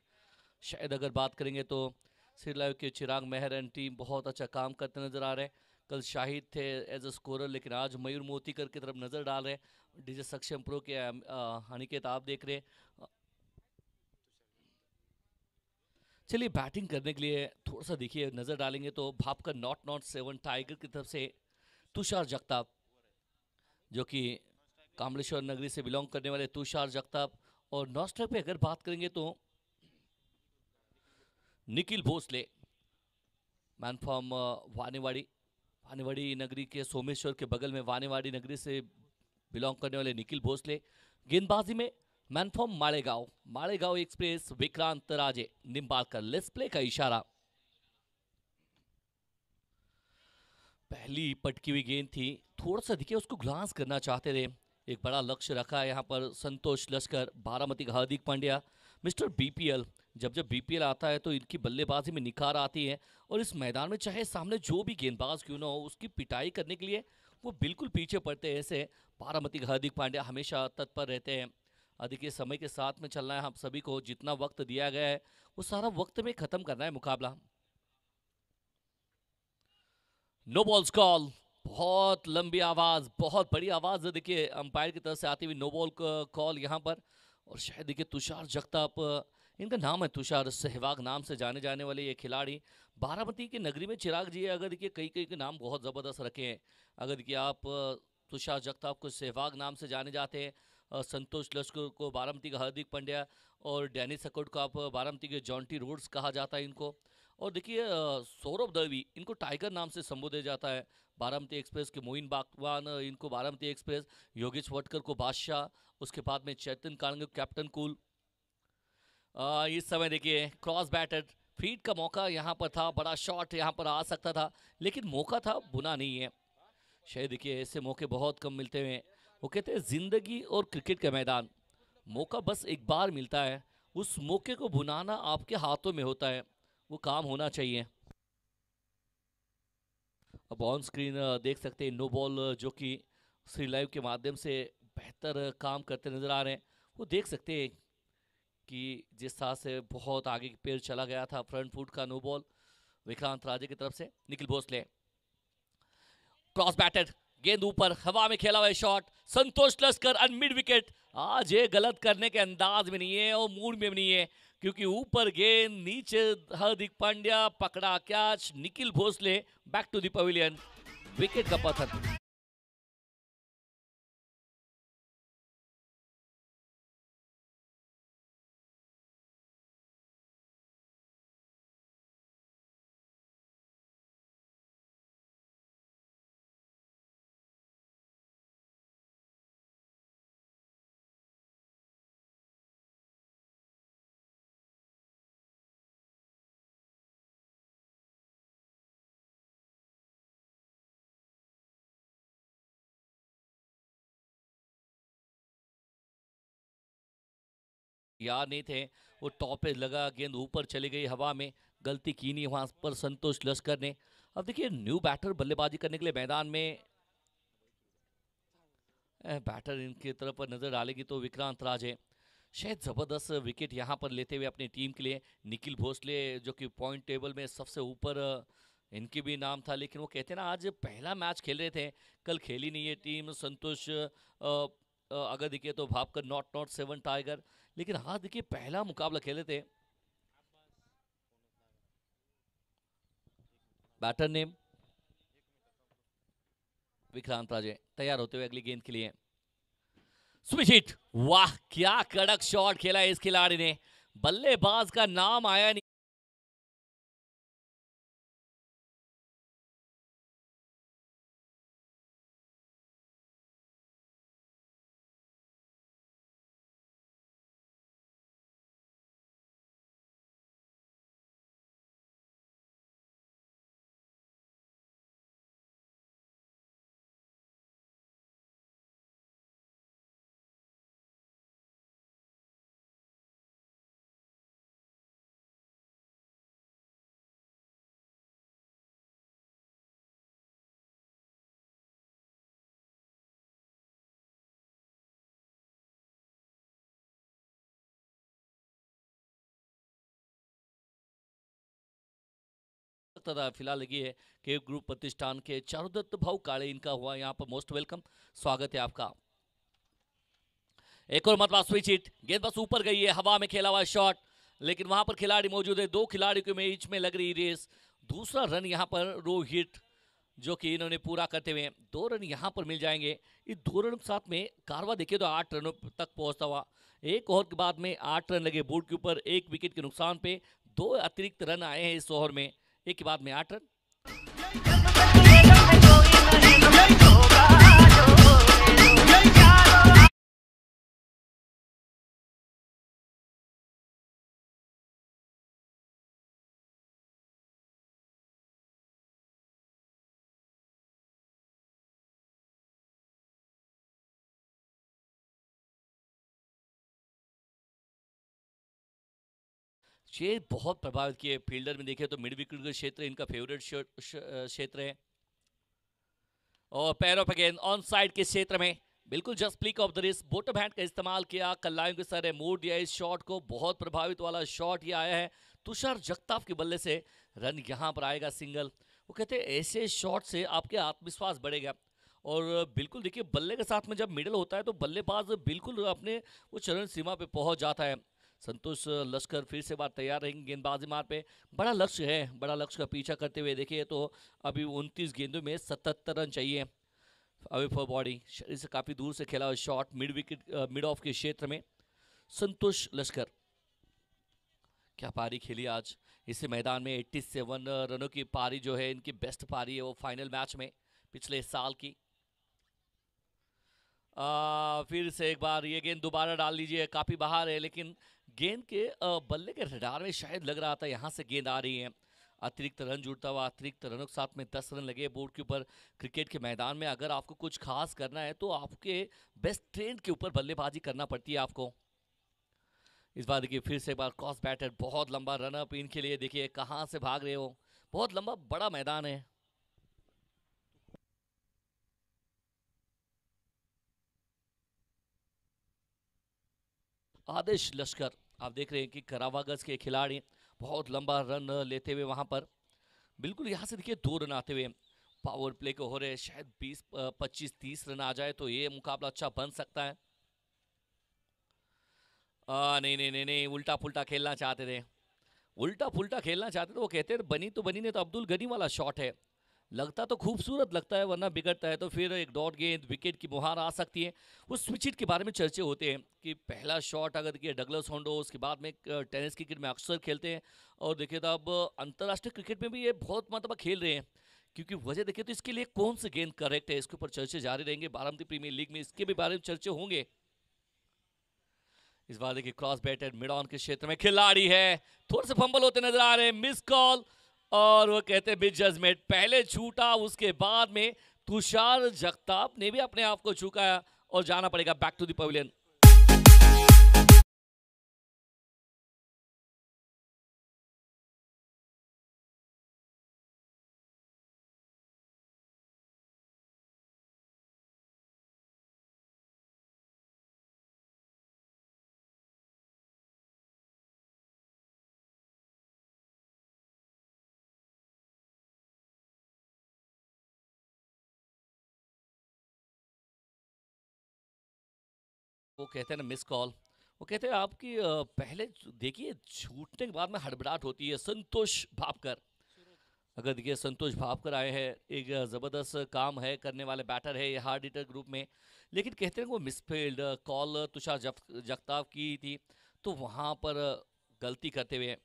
शायद अगर बात करेंगे तो श्री लाइव के चिराग मेहर एंड टीम बहुत अच्छा काम करते नजर आ रहे हैं. कल शाहिद थे एज अ स्कोरर, लेकिन आज मयूर मोतीकर की तरफ नज़र डाल रहे हैं. डीजे सक्षम प्रो के अनिकेत आप देख रहे हैं. चलिए, बैटिंग करने के लिए थोड़ा सा देखिए नज़र डालेंगे तो भापकर नॉट नॉट 7 टाइगर की तरफ से तुषार जगताप, जो कि कामलेश्वर नगरी से बिलोंग करने वाले तुषार जगताप. और नॉस्टर पे अगर बात करेंगे तो निखिल भोसले, मैन फ्रॉम वानेवाड़ी नगरी के सोमेश्वर के बगल में वानेवाड़ी नगरी से बिलोंग करने वाले निखिल भोसले. गेंदबाजी में man from Malegaon express Vikrant Raje Nimbalkar. Let's play का इशारा. पहली पटकी हुई गेंद थी, थोड़ा सा देखिए उसको ग्लांस करना चाहते थे. एक बड़ा लक्ष्य रखा है यहाँ पर संतोष लश्कर, बारामती का हार्दिक पांड्या, मिस्टर बीपीएल. जब बीपीएल आता है तो इनकी बल्लेबाजी में निखार आती है. और इस मैदान में चाहे सामने जो भी गेंदबाज क्यों ना हो, उसकी पिटाई करने के लिए वो बिल्कुल पीछे पड़ते हैं. ऐसे बारामती का हार्दिक पांड्या हमेशा तत्पर रहते हैं. देखिए, समय के साथ में चलना है. हम सभी को जितना वक्त दिया गया है वो सारा वक्त में ख़त्म करना है मुकाबला. No balls call. बहुत लंबी आवाज़, बहुत बड़ी आवाज़ देखिए अंपायर की तरफ से आती हुई नो बॉल कॉल यहाँ पर. और शायद देखिए तुषार जगताप, इनका नाम है तुषार, सहवाग नाम से जाने जाने वाले ये खिलाड़ी. बारामती की नगरी में चिराग जी अगर देखिए कई कई के नाम बहुत ज़बरदस्त रखे हैं. अगर देखिए आप तुषार जगताप को सहवाग नाम से जाने जाते हैं, संतोष लश्कर को बारामती का हार्दिक पांड्या, और डैनी सकौट को आप बारामती के जॉन्टी रोड्स कहा जाता है इनको. और देखिए सौरभ दळवी, इनको टाइगर नाम से संबोधित जाता है. बारामती एक्सप्रेस के मोइन बागवान, इनको बारामती एक्सप्रेस. योगेश वटकर को बादशाह, उसके बाद में चैतन कांग कैप्टन कूल. इस समय देखिए क्रॉस बैटेड फीड का मौका यहाँ पर था. बड़ा शॉट यहाँ पर आ सकता था, लेकिन मौका था, बुना नहीं है. शायद देखिए ऐसे मौके बहुत कम मिलते हैं. वो कहते हैं जिंदगी और क्रिकेट का मैदान, मौका बस एक बार मिलता है. उस मौके को भुनाना आपके हाथों में होता है, वो काम होना चाहिए. अब ऑन स्क्रीन देख सकते हैं नो बॉल, जो कि श्री लाइव के माध्यम से बेहतर काम करते नजर आ रहे हैं. वो देख सकते हैं कि जिस तरह से बहुत आगे की पैर चला गया था, फ्रंट फुट का नो बॉल विक्रांत राजे की तरफ से. निखिल भोसले क्रॉस बैटेड, गेंद ऊपर हवा में खेला हुआ शॉट, संतोष लश्कर और मिड विकेट। आज ये गलत करने के अंदाज में नहीं है और मूड में भी नहीं है, क्योंकि ऊपर गेंद, नीचे हार्दिक पांड्या, पकड़ा catch, Nikhil Bhosale back to the pavilion, wicket का पतन। यार नहीं थे, वो टॉप पे लगा, गेंद ऊपर चली गई हवा में, गलती की नहीं वहां पर संतोष लश्कर ने। अब देखिए न्यू बैटर बल्लेबाजी करने के लिए मैदान में, बैटर इनकी तरफ नजर डालेगी तो विक्रांत राजे शायद जबरदस्त विकेट यहां पर लेते हुए अपनी टीम के लिए। निखिल भोसले जो कि पॉइंट टेबल में सबसे ऊपर इनकी भी नाम था, लेकिन वो कहते हैं ना आज पहला मैच खेल रहे थे, कल खेली नहीं है टीम। संतोष अगर देखिए तो भापकर नॉट 7 टाइगर, लेकिन हाँ देखिए पहला मुकाबला खेले थे। बैटर नेम विक्रांत राजे तैयार होते हुए अगली गेंद के लिए। स्विच हिट, वाह क्या कड़क शॉट खेला है इस खिलाड़ी ने, बल्लेबाज का नाम आया नहीं। फिलहाल लगी है कि ग्रुप प्रतिष्ठान के चारुदत्त भाऊ काले इनका हुआ यहाँ पर मोस्ट वेलकम, स्वागत है आपका। एक और मतलब स्विच हिट, गेंद बस ऊपर गई है, हवा में खेला हुआ शॉट, लेकिन वहां पर खिलाड़ी मौजूद है, दो खिलाड़ी के बीच में लग रही रेस। दूसरा रन यहाँ पर रोहित जो कि इन्होंने पूरा करते हुए 2 रन यहाँ पर मिल जाएंगे। इस 2 रन के साथ में कारवा देखिए तो 8 रनों तक पहुंचता हुआ, एक ओवर के बाद में 8 रन लगे बोर्ड के ऊपर, 1 विकेट के नुकसान पे 2 अतिरिक्त रन आए हैं इस ओवर में, एक के बाद में 8 रन। ये बहुत प्रभावित किए फील्डर में देखे तो मिड विकेट का क्षेत्र इनका फेवरेट क्षेत्र है, और पैरों पे गेंद ऑन साइड के क्षेत्र में बिल्कुल just flick of the wrist, bottom hand का इस्तेमाल किया, कल्लायों के सर मूड दिया इस शॉट को, बहुत प्रभावित वाला शॉट ये आया है। तुषार जगताप के बल्ले से रन यहाँ पर आएगा सिंगल। वो कहते हैं ऐसे शॉट से आपके आत्मविश्वास बढ़ेगा, और बिल्कुल देखिए बल्ले के साथ में जब मिडल होता है तो बल्लेबाज बिल्कुल अपने वो चरण सीमा पे पहुंच जाता है। संतोष लश्कर फिर से बार तैयार रहेंगे गेंदबाजी मार पे, बड़ा लक्ष्य है, बड़ा लक्ष्य का पीछा करते हुए देखिए तो अभी 29 गेंदों में 77 रन चाहिए। अवे फॉर बॉडी शरीर से काफी दूर से खेला हुआ shot mid wicket mid of के क्षेत्र में। संतोष लश्कर क्या पारी खेली आज इस मैदान में, 87 रनों की पारी जो है इनकी बेस्ट पारी है वो फाइनल मैच में पिछले साल की। फिर से एक बार ये गेंद दोबारा डाल लीजिए, काफी बाहर है, लेकिन गेंद के बल्ले के रडार में शायद लग रहा था यहां से गेंद आ रही है। अतिरिक्त रन जुड़ता हुआ, अतिरिक्त रनों के साथ में 10 रन लगे बोर्ड के ऊपर। क्रिकेट के मैदान में अगर आपको कुछ खास करना है तो आपके बेस्ट ट्रेंड के ऊपर बल्लेबाजी करना पड़ती है आपको। इस बार देखिए फिर से एक बार क्रॉस बैटर, बहुत लंबा रन अप इनके लिए, देखिए कहां से भाग रहे हो, बहुत लंबा बड़ा मैदान है। आदेश लश्कर आप देख रहे हैं कि करावागज के खिलाड़ी बहुत लंबा रन लेते हुए वहां पर बिल्कुल यहां से देखिए 2 रन आते हुए पावर प्ले को हो रहे हैं, शायद 20 25 30 रन आ जाए तो ये मुकाबला अच्छा बन सकता है। नहीं नहीं नहीं नहीं, उल्टा पुल्टा खेलना चाहते थे, उल्टा पुल्टा खेलना चाहते थे। वो कहते थे बनी तो बनी, ने तो अब्दुल गनी वाला शॉट है, लगता तो खूबसूरत लगता है, वरना बिगड़ता है तो फिर एक डॉट गेंद विकेट की मुहार आ सकती है। उस स्विच हिट के बारे में चर्चे होते हैं कि पहला शॉट अगर देखिए डगलस होंडो, उसके बाद में टेनिस क्रिकेट में अक्सर खेलते हैं, और देखिए तो अब अंतर्राष्ट्रीय क्रिकेट में भी ये बहुत मतलब खेल रहे हैं। क्योंकि वजह देखिए तो इसके लिए कौन सी गेंद करेक्ट है, इसके ऊपर चर्चे जारी रहेंगे। बारामती प्रीमियर लीग में इसके भी बारे में चर्चे होंगे। इस बार देखिए क्रॉस बैटेड मिड ऑन के क्षेत्र में खिलाड़ी है, थोड़े से फंबल होते नजर आ रहे हैं, मिस कॉल, और वो कहते हैं मिस जजमेंट, पहले छूटा उसके बाद में तुषार जगताप ने भी अपने आप को चुकाया और जाना पड़ेगा बैक टू द पवेलियन। वो कहते हैं ना मिस कॉल, वो कहते हैं आपकी पहले देखिए छूटने के बाद में हड़बड़ाहट होती है। संतोष भापकर, अगर देखिए संतोष भापकर आए हैं, एक ज़बरदस्त काम है करने वाले बैटर है ये हार्ड हिटर ग्रुप में, लेकिन कहते हैं वो मिसफील्ड कॉल तुषार जगताप की थी, तो वहाँ पर गलती करते हुए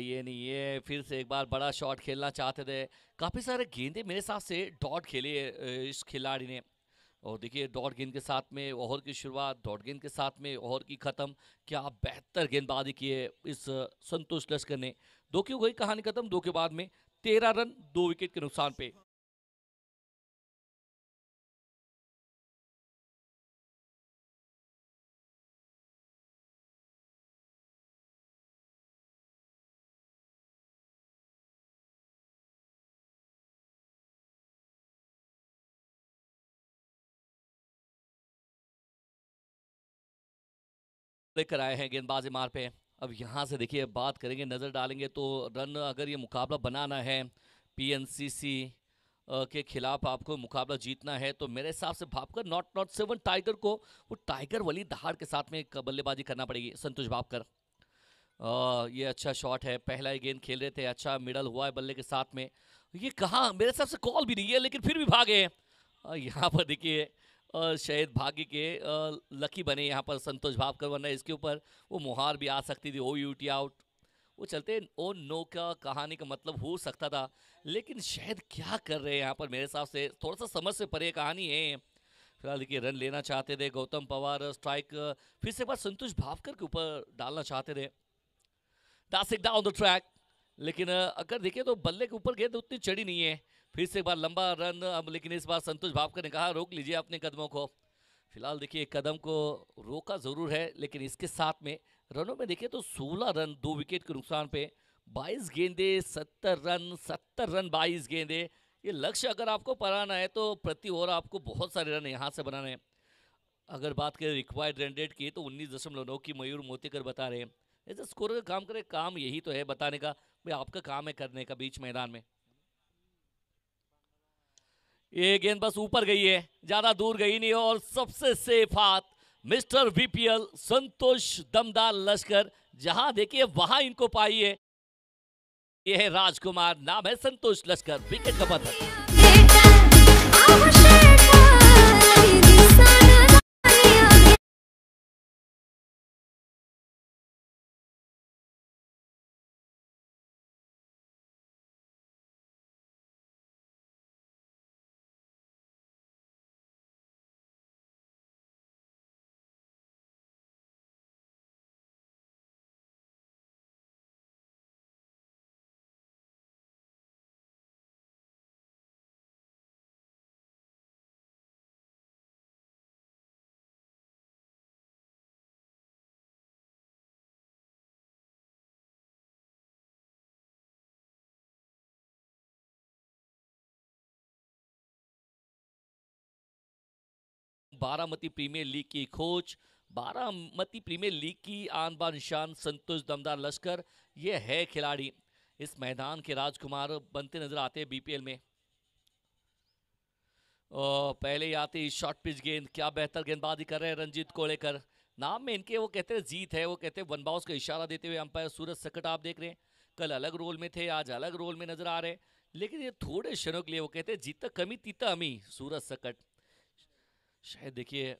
ये नहीं, ये फिर से एक बार बड़ा शॉट खेलना चाहते थे, काफ़ी सारे गेंदे मेरे साथ से डॉट खेले इस खिलाड़ी ने। और देखिए डॉट गेंद के साथ में ओवर की शुरुआत, डॉट गेंद के साथ में ओवर की ख़त्म, क्या बेहतर गेंदबाजी की है इस संतोष लश्कर ने। 2 की हो गई कहानी ख़त्म, 2 के बाद में 13 रन 2 विकेट के नुकसान पे। लेकर आए हैं गेंदबाजी मार पे। अब यहाँ से देखिए बात करेंगे, नज़र डालेंगे तो रन अगर ये मुकाबला बनाना है पीएनसीसी के खिलाफ, आपको मुकाबला जीतना है, तो मेरे हिसाब से भापकर नॉट 7 टाइगर को वो टाइगर वाली दहाड़ के साथ में बल्लेबाजी करना पड़ेगी। संतोष भापकर, ये अच्छा शॉट है, पहला ही गेंद खेल रहे थे, अच्छा मिडल हुआ है बल्ले के साथ में, ये कहाँ मेरे हिसाब से कॉल भी नहीं है लेकिन फिर भी भागे। यहाँ पर देखिए शायद भाग्य के लकी बने यहाँ पर संतोष भापकर, वरना इसके ऊपर वो मुहार भी आ सकती थी, ओ यूटी आउट, वो चलते ओ नो का कहानी का मतलब हो सकता था, लेकिन शायद क्या कर रहे हैं यहाँ पर, मेरे हिसाब से थोड़ा सा समझ से परे कहानी है। फिलहाल देखिए रन लेना चाहते थे गौतम पवार, स्ट्राइक फिर से बार संतोष भापकर के ऊपर डालना चाहते थे, डासिक डाउन द ट्रैक, लेकिन अगर देखिए तो बल्ले के ऊपर गेंद उतनी चढ़ी नहीं है। फिर से एक बार लंबा रन, अब लेकिन इस बार संतोष भापकर ने कहा रोक लीजिए अपने कदमों को। फिलहाल देखिए कदम को रोका जरूर है, लेकिन इसके साथ में रनों में देखिए तो 16 रन 2 विकेट के नुकसान पे, 22 गेंदे 70 रन, 70 रन 22 गेंदे। ये लक्ष्य अगर आपको पाना है तो प्रति ओवर आपको बहुत सारे रन यहाँ से बनाने हैं। अगर बात करें रिक्वायर्ड रन रेट की तो 19.9 की मयूर मोतीकर बता रहे हैं। ऐसे स्कोर का काम करे, काम यही तो है बताने का, भाई आपका काम है करने का बीच मैदान में। ये गेंद बस ऊपर गई है, ज्यादा दूर गई नहीं, और सबसे सेफ हाथ मिस्टर वीपीएल संतोष दमदार लश्कर, जहां देखिए वहां इनको पाई है। ये है राजकुमार, नाम है संतोष लश्कर, विकेट का पत्थर। बारामती प्रीमियर लीग की खोज, बारामती प्रीमियर लीग की आन बान शान संतोष दमदार लश्कर, ये है खिलाड़ी। इस मैदान के राजकुमार बनते नजर आते हैं बीपीएल में। पहले ही आते ही शॉर्ट पिच गेंद, क्या बेहतर गेंदबाजी कर रहे हैं रंजीत कोलेकर। नाम में इनके वो कहते हैं जीत है, वो कहते हैं वन बाउंस का इशारा देते हुए अंपायर सूरज सकट आप देख रहे हैं। कल अलग रोल में थे, आज अलग रोल में नजर आ रहे हैं, लेकिन ये थोड़े क्षणों के लिए वो कहते हैं जीता कमी तीता अमी सूरज सकट। शायद देखिए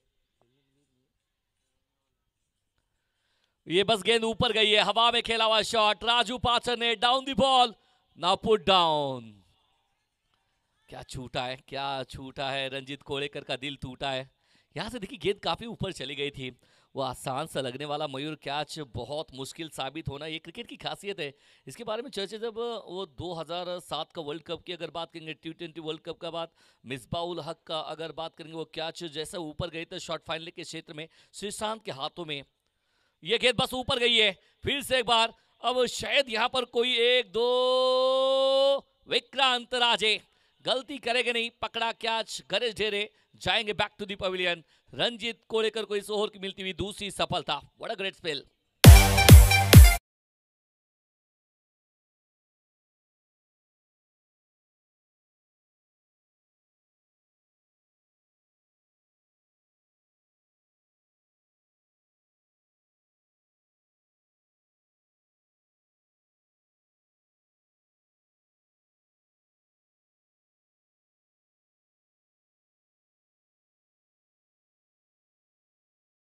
ये बस गेंद ऊपर गई है, हवा में खेला हुआ शॉट, राजू पाचन ने down the ball, now put down. क्या छूटा है, क्या छूटा है, रंजीत कोलेकर का दिल टूटा है। यहाँ से देखिए गेंद काफी ऊपर चली गई थी, वो आसान सा लगने वाला मयूर कैच बहुत मुश्किल साबित होना, ये क्रिकेट की खासियत है। इसके बारे में चर्चा जब वो 2007 का वर्ल्ड कप की अगर बात करेंगे, T20 वर्ल्ड कप का बात, मिसबाउल हक का अगर बात करेंगे, वो कैच जैसा ऊपर गई था शॉर्ट फाइनल के क्षेत्र में श्रीशांत के हाथों में, ये गेंद बस ऊपर गई है। फिर से एक बार, अब शायद यहाँ पर कोई एक दो, विक्रांत राजे गलती करेंगे नहीं, पकड़ा कैच, गणेश ढेरे जाएंगे back to the pavilion. Ranjit Kolekar को इस ओवर की मिलती हुई दूसरी सफलता, व्हाट अ ग्रेट स्पेल।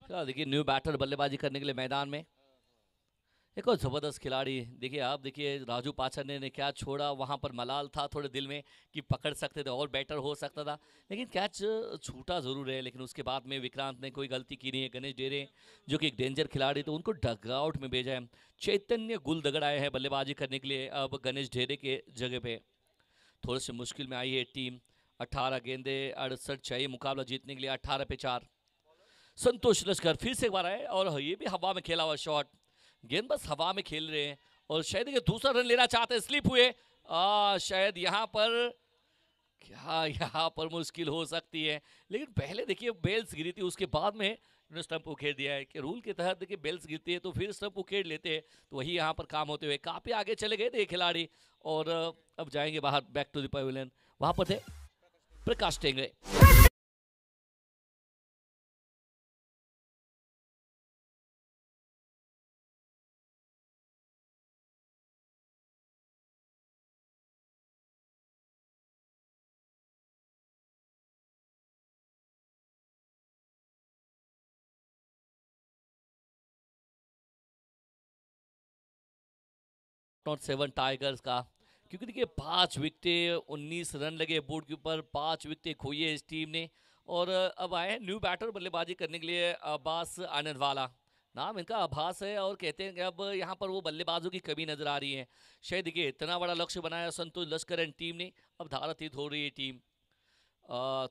देखिए न्यू बैटर बल्लेबाजी करने के लिए मैदान में एक और जबरदस्त खिलाड़ी। देखिए आप देखिए राजू पाचन ने क्या छोड़ा, वहां पर मलाल था थोड़े दिल में कि पकड़ सकते थे और बेटर हो सकता था, लेकिन कैच छूटा जरूर है। लेकिन उसके बाद में विक्रांत ने कोई गलती की नहीं है। गणेश डेरे जो कि एक डेंजर खिलाड़ी, तो उनको डगआउट में भेजा है। चैतन्य गुल दगड़ आए हैं बल्लेबाजी करने के लिए अब गणेश डेरे के जगह पे। थोड़ी सी मुश्किल में आई है टीम, 18 गेंदे 68 चाहिए मुकाबला जीतने के लिए, 18 पे 4। संतोष लश्कर फिर से एक बार आए और ये भी हवा में खेला हुआ शॉट, गेंद बस हवा में खेल रहे हैं और शायद ये दूसरा रन लेना चाहते हैं, स्लिप हुए। शायद यहाँ पर क्या, यहाँ पर मुश्किल हो सकती है, लेकिन पहले देखिए बेल्स गिरी थी, उसके बाद में स्टंप उखेड़ दिया है कि रूल के तहत देखिए बेल्स गिरती है तो फिर स्टंप उखेड़ लेते हैं, तो वही यहाँ पर काम होते हुए काफी आगे चले गए थे खिलाड़ी। और अब जाएंगे बाहर बैक टू द पवेलियन। वहां पर थे प्रकाश टेंगरे। नॉट 7 टाइगर्स का, क्योंकि देखिए 5 विकेटें 19 रन लगे बोर्ड के ऊपर, 5 विकेटें खोई है इस टीम ने। और अब आए हैं न्यू बैटर बल्लेबाजी करने के लिए अब्बास आनंदवाला, नाम इनका आभास है, और कहते हैं कि अब यहाँ पर वो बल्लेबाजों की कमी नजर आ रही है। शायद देखिए इतना बड़ा लक्ष्य बनाया संतोष लश्कर एंड टीम ने, अब धारातीत हो रही है टीम।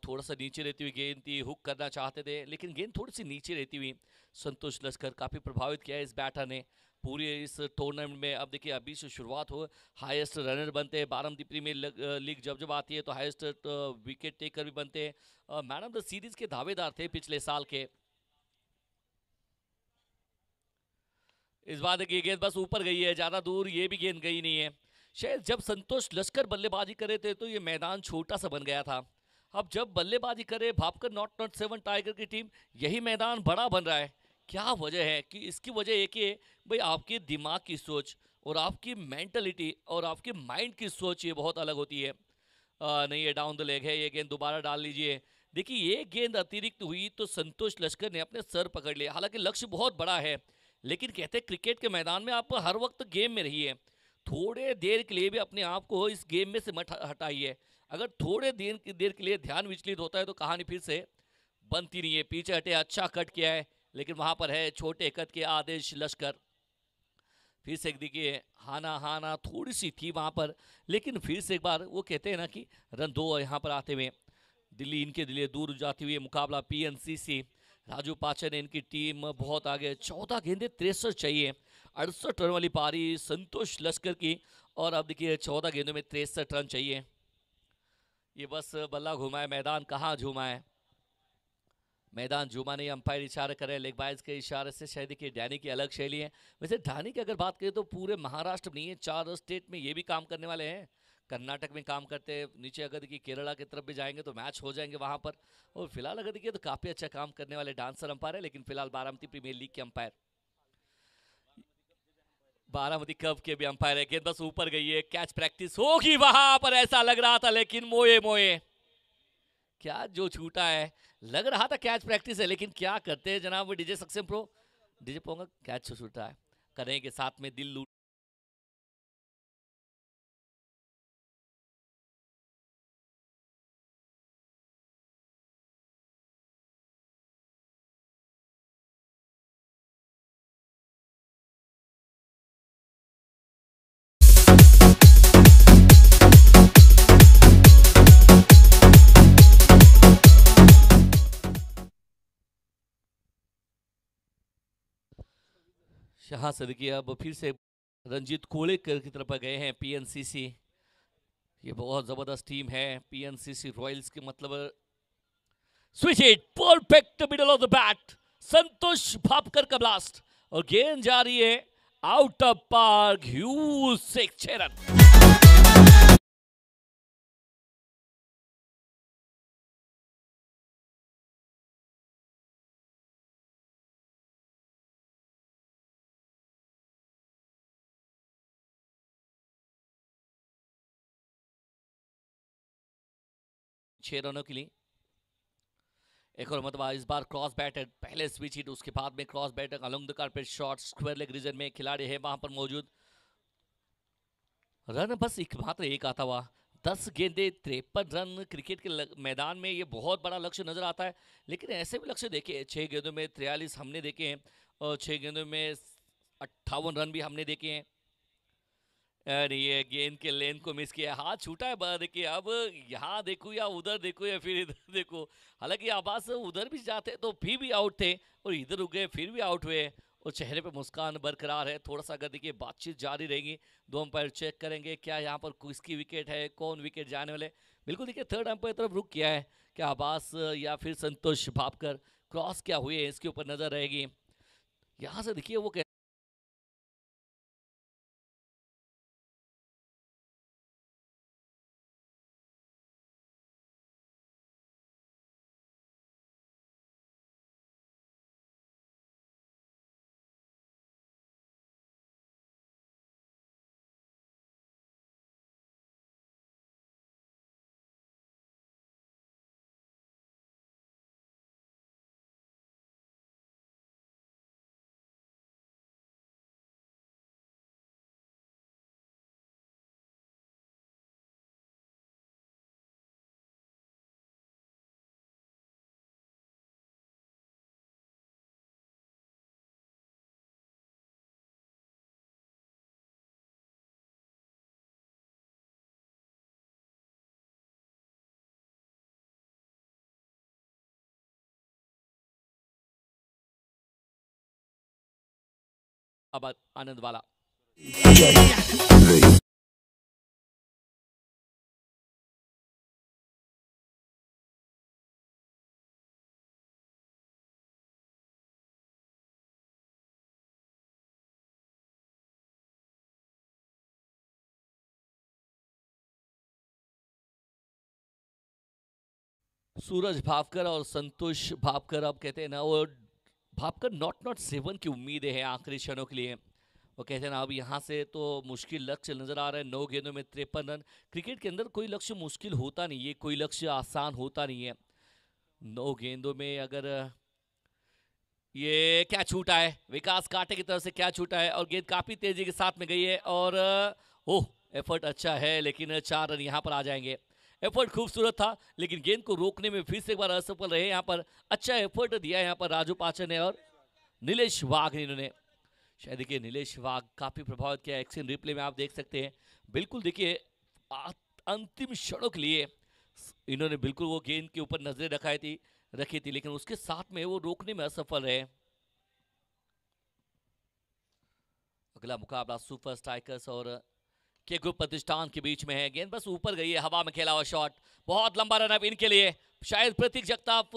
थोड़ा सा नीचे रहती हुई गेंद थी, हुक करना चाहते थे लेकिन गेंद थोड़ी सी नीचे रहती हुई संतोष लश्कर काफ़ी प्रभावित किया है इस बैटर ने पूरी इस टूर्नामेंट में। अब देखिए अभी से शुरुआत हो, हाईएस्ट रनर बनते हैं बारामती प्रीमियर लीग जब जब आती है, तो हाईएस्ट विकेट टेकर भी बनते हैं, मैन ऑफ द सीरीज के दावेदार थे पिछले साल के। इस बार देखिए गेंद बस ऊपर गई है, ज़्यादा दूर ये भी गेंद गई नहीं है। शायद जब संतोष लश्कर बल्लेबाजी करे थे तो ये मैदान छोटा सा बन गया था, अब जब बल्लेबाजी करे भापकर नॉट 7 टाइगर की टीम, यही मैदान बड़ा बन रहा है। क्या वजह है? कि इसकी वजह एक ही है भाई, आपके दिमाग की सोच और आपकी मेंटलिटी और आपके माइंड की सोच ये बहुत अलग होती है। नहीं ये डाउन द लेग है, ये गेंद दोबारा डाल लीजिए। देखिए ये गेंद अतिरिक्त हुई तो संतोष लश्कर ने अपने सर पकड़ लिया, हालांकि लक्ष्य बहुत बड़ा है, लेकिन कहते हैं क्रिकेट के मैदान में आप हर वक्त गेम में रहिए, थोड़े देर के लिए भी अपने आप को इस गेम में से मत हटाइए। अगर थोड़े देर के लिए ध्यान विचलित होता है तो कहानी फिर से बनती नहीं है। पीछे हटे, अच्छा कट किया है, लेकिन वहां पर है छोटे कद के आदेश लश्कर। फिर से देखिए हाना हाना थोड़ी सी थी वहां पर, लेकिन फिर से एक बार वो कहते हैं ना कि रन 2 यहाँ पर आते हुए दिल्ली इनके लिए दूर जाती हुई मुकाबला PNCC। राजू पाचन ने इनकी टीम बहुत आगे, 14 गेंदे 63 चाहिए, 68 रन वाली पारी संतोष लश्कर की, और अब देखिए 14 गेंदों में 63 रन चाहिए। ये बस बल्ला घुमाए, मैदान कहाँ झूमा है। मैदान जुमा ने अंपायर इशारा करे, लेग बाइज के इशारे से। शायद कि डैनी की अलग शैली है। वैसे डैनी की अगर बात करें तो पूरे महाराष्ट्र में नहीं है, 4 स्टेट में ये भी काम करने वाले हैं। कर्नाटक में काम करते हैं, नीचे अगर देखिए केरला की तरफ भी जाएंगे तो मैच हो जाएंगे वहां पर। और फिलहाल अगर देखिए तो काफी अच्छा काम करने वाले डांसर अंपायर है, लेकिन फिलहाल बारामती प्रीमियर लीग के अंपायर, बारामती कप के भी अंपायर है। गेंद बस ऊपर गई है, कैच प्रैक्टिस होगी वहां पर ऐसा लग रहा था, लेकिन मोए मोए क्या जो छूटा है। लग रहा था कैच प्रैक्टिस है, लेकिन क्या करते हैं जनाब डीजे सक्सेम प्रो, डीजे पोंगा कैच छूटा है। करेंगे साथ में दिल लूट। यहाँ से देखिए अब फिर से रंजीत कोलेकर की तरफ गए हैं पीएनसीसी। ये बहुत जबरदस्त टीम है पीएनसीसी रॉयल्स की, मतलब switch it perfect middle of the bat, Santosh Bhapkar का ब्लास्ट और गेंद जा रही है out of park. Huge 6 run. छह रनों के लिए एक और मतलब इस बार क्रॉस बैटेड, पहले स्विच हिट उसके बाद में cross batter along the carpet shot, square leg region में खिलाड़ी है वहां पर मौजूद। रन बस एकमात्र एक आता हुआ, 10 गेंदे 53 रन। क्रिकेट के मैदान में ये बहुत बड़ा लक्ष्य नजर आता है, लेकिन ऐसे भी लक्ष्य देखे 6 गेंदों में 43 हमने देखे हैं और 6 गेंदों में 58 रन भी हमने देखे हैं। अरे ये गेंद के लेंथ को मिस किया, हाथ छूटा है। देखिए अब यहाँ देखो या उधर देखो या फिर इधर देखो, हालांकि आवाज उधर भी जाते तो फिर भी आउट थे और इधर रुक गए फिर भी आउट हुए और चेहरे पे मुस्कान बरकरार है। थोड़ा सा अगर देखिए बातचीत जारी रहेगी, 2 अंपायर चेक करेंगे क्या यहाँ पर किसकी विकेट है, कौन विकेट जाने वाले। बिल्कुल देखिए थर्ड अंपायर तरफ रुक किया है, क्या आवास या फिर संतोष भापकर क्रॉस क्या हुए इसके ऊपर नजर रहेगी। यहाँ से देखिए वो अब आनंद वाला सूरज भावकर और संतोष भावकर, अब कहते हैं ना वो भावकर नॉट 7 की उम्मीदें हैं आखिरी क्षणों के लिए। वो कहते हैं ना अब यहाँ से तो मुश्किल लक्ष्य नजर आ रहा है, 9 गेंदों में 53 रन। क्रिकेट के अंदर कोई लक्ष्य मुश्किल होता नहीं है, कोई लक्ष्य आसान होता नहीं है। 9 गेंदों में अगर ये क्या छूटा है, विकास काटे की तरफ से क्या छूटा है और गेंद काफी तेजी के साथ में गई है और ओह एफर्ट अच्छा है, लेकिन 4 रन यहाँ पर आ जाएंगे। एफर्ट खूबसूरत था, लेकिन गेंद को रोकने में फिर से एक बार असफल रहे। यहाँ पर अच्छा एफर्ट दिया है यहाँ पर राजू पाचन ने और नीलेश वाघ ने। इन्होंने शायद देखिए नीलेश वाघ काफी प्रभावित किया, एक्शन रिप्ले में आप देख सकते हैं। बिल्कुल देखिए अंतिम क्षणों के लिए इन्होंने बिल्कुल वो गेंद के ऊपर नजरें रखी थी, लेकिन उसके साथ में वो रोकने में असफल रहे। अगला मुकाबला सुपर स्ट्राइकर्स और के ग्रुप प्रतिष्ठान के बीच में है। गेंद बस ऊपर गई है, हवा में खेला हुआ शॉट, बहुत लंबा रन अब इनके लिए। शायद प्रतीक जगताप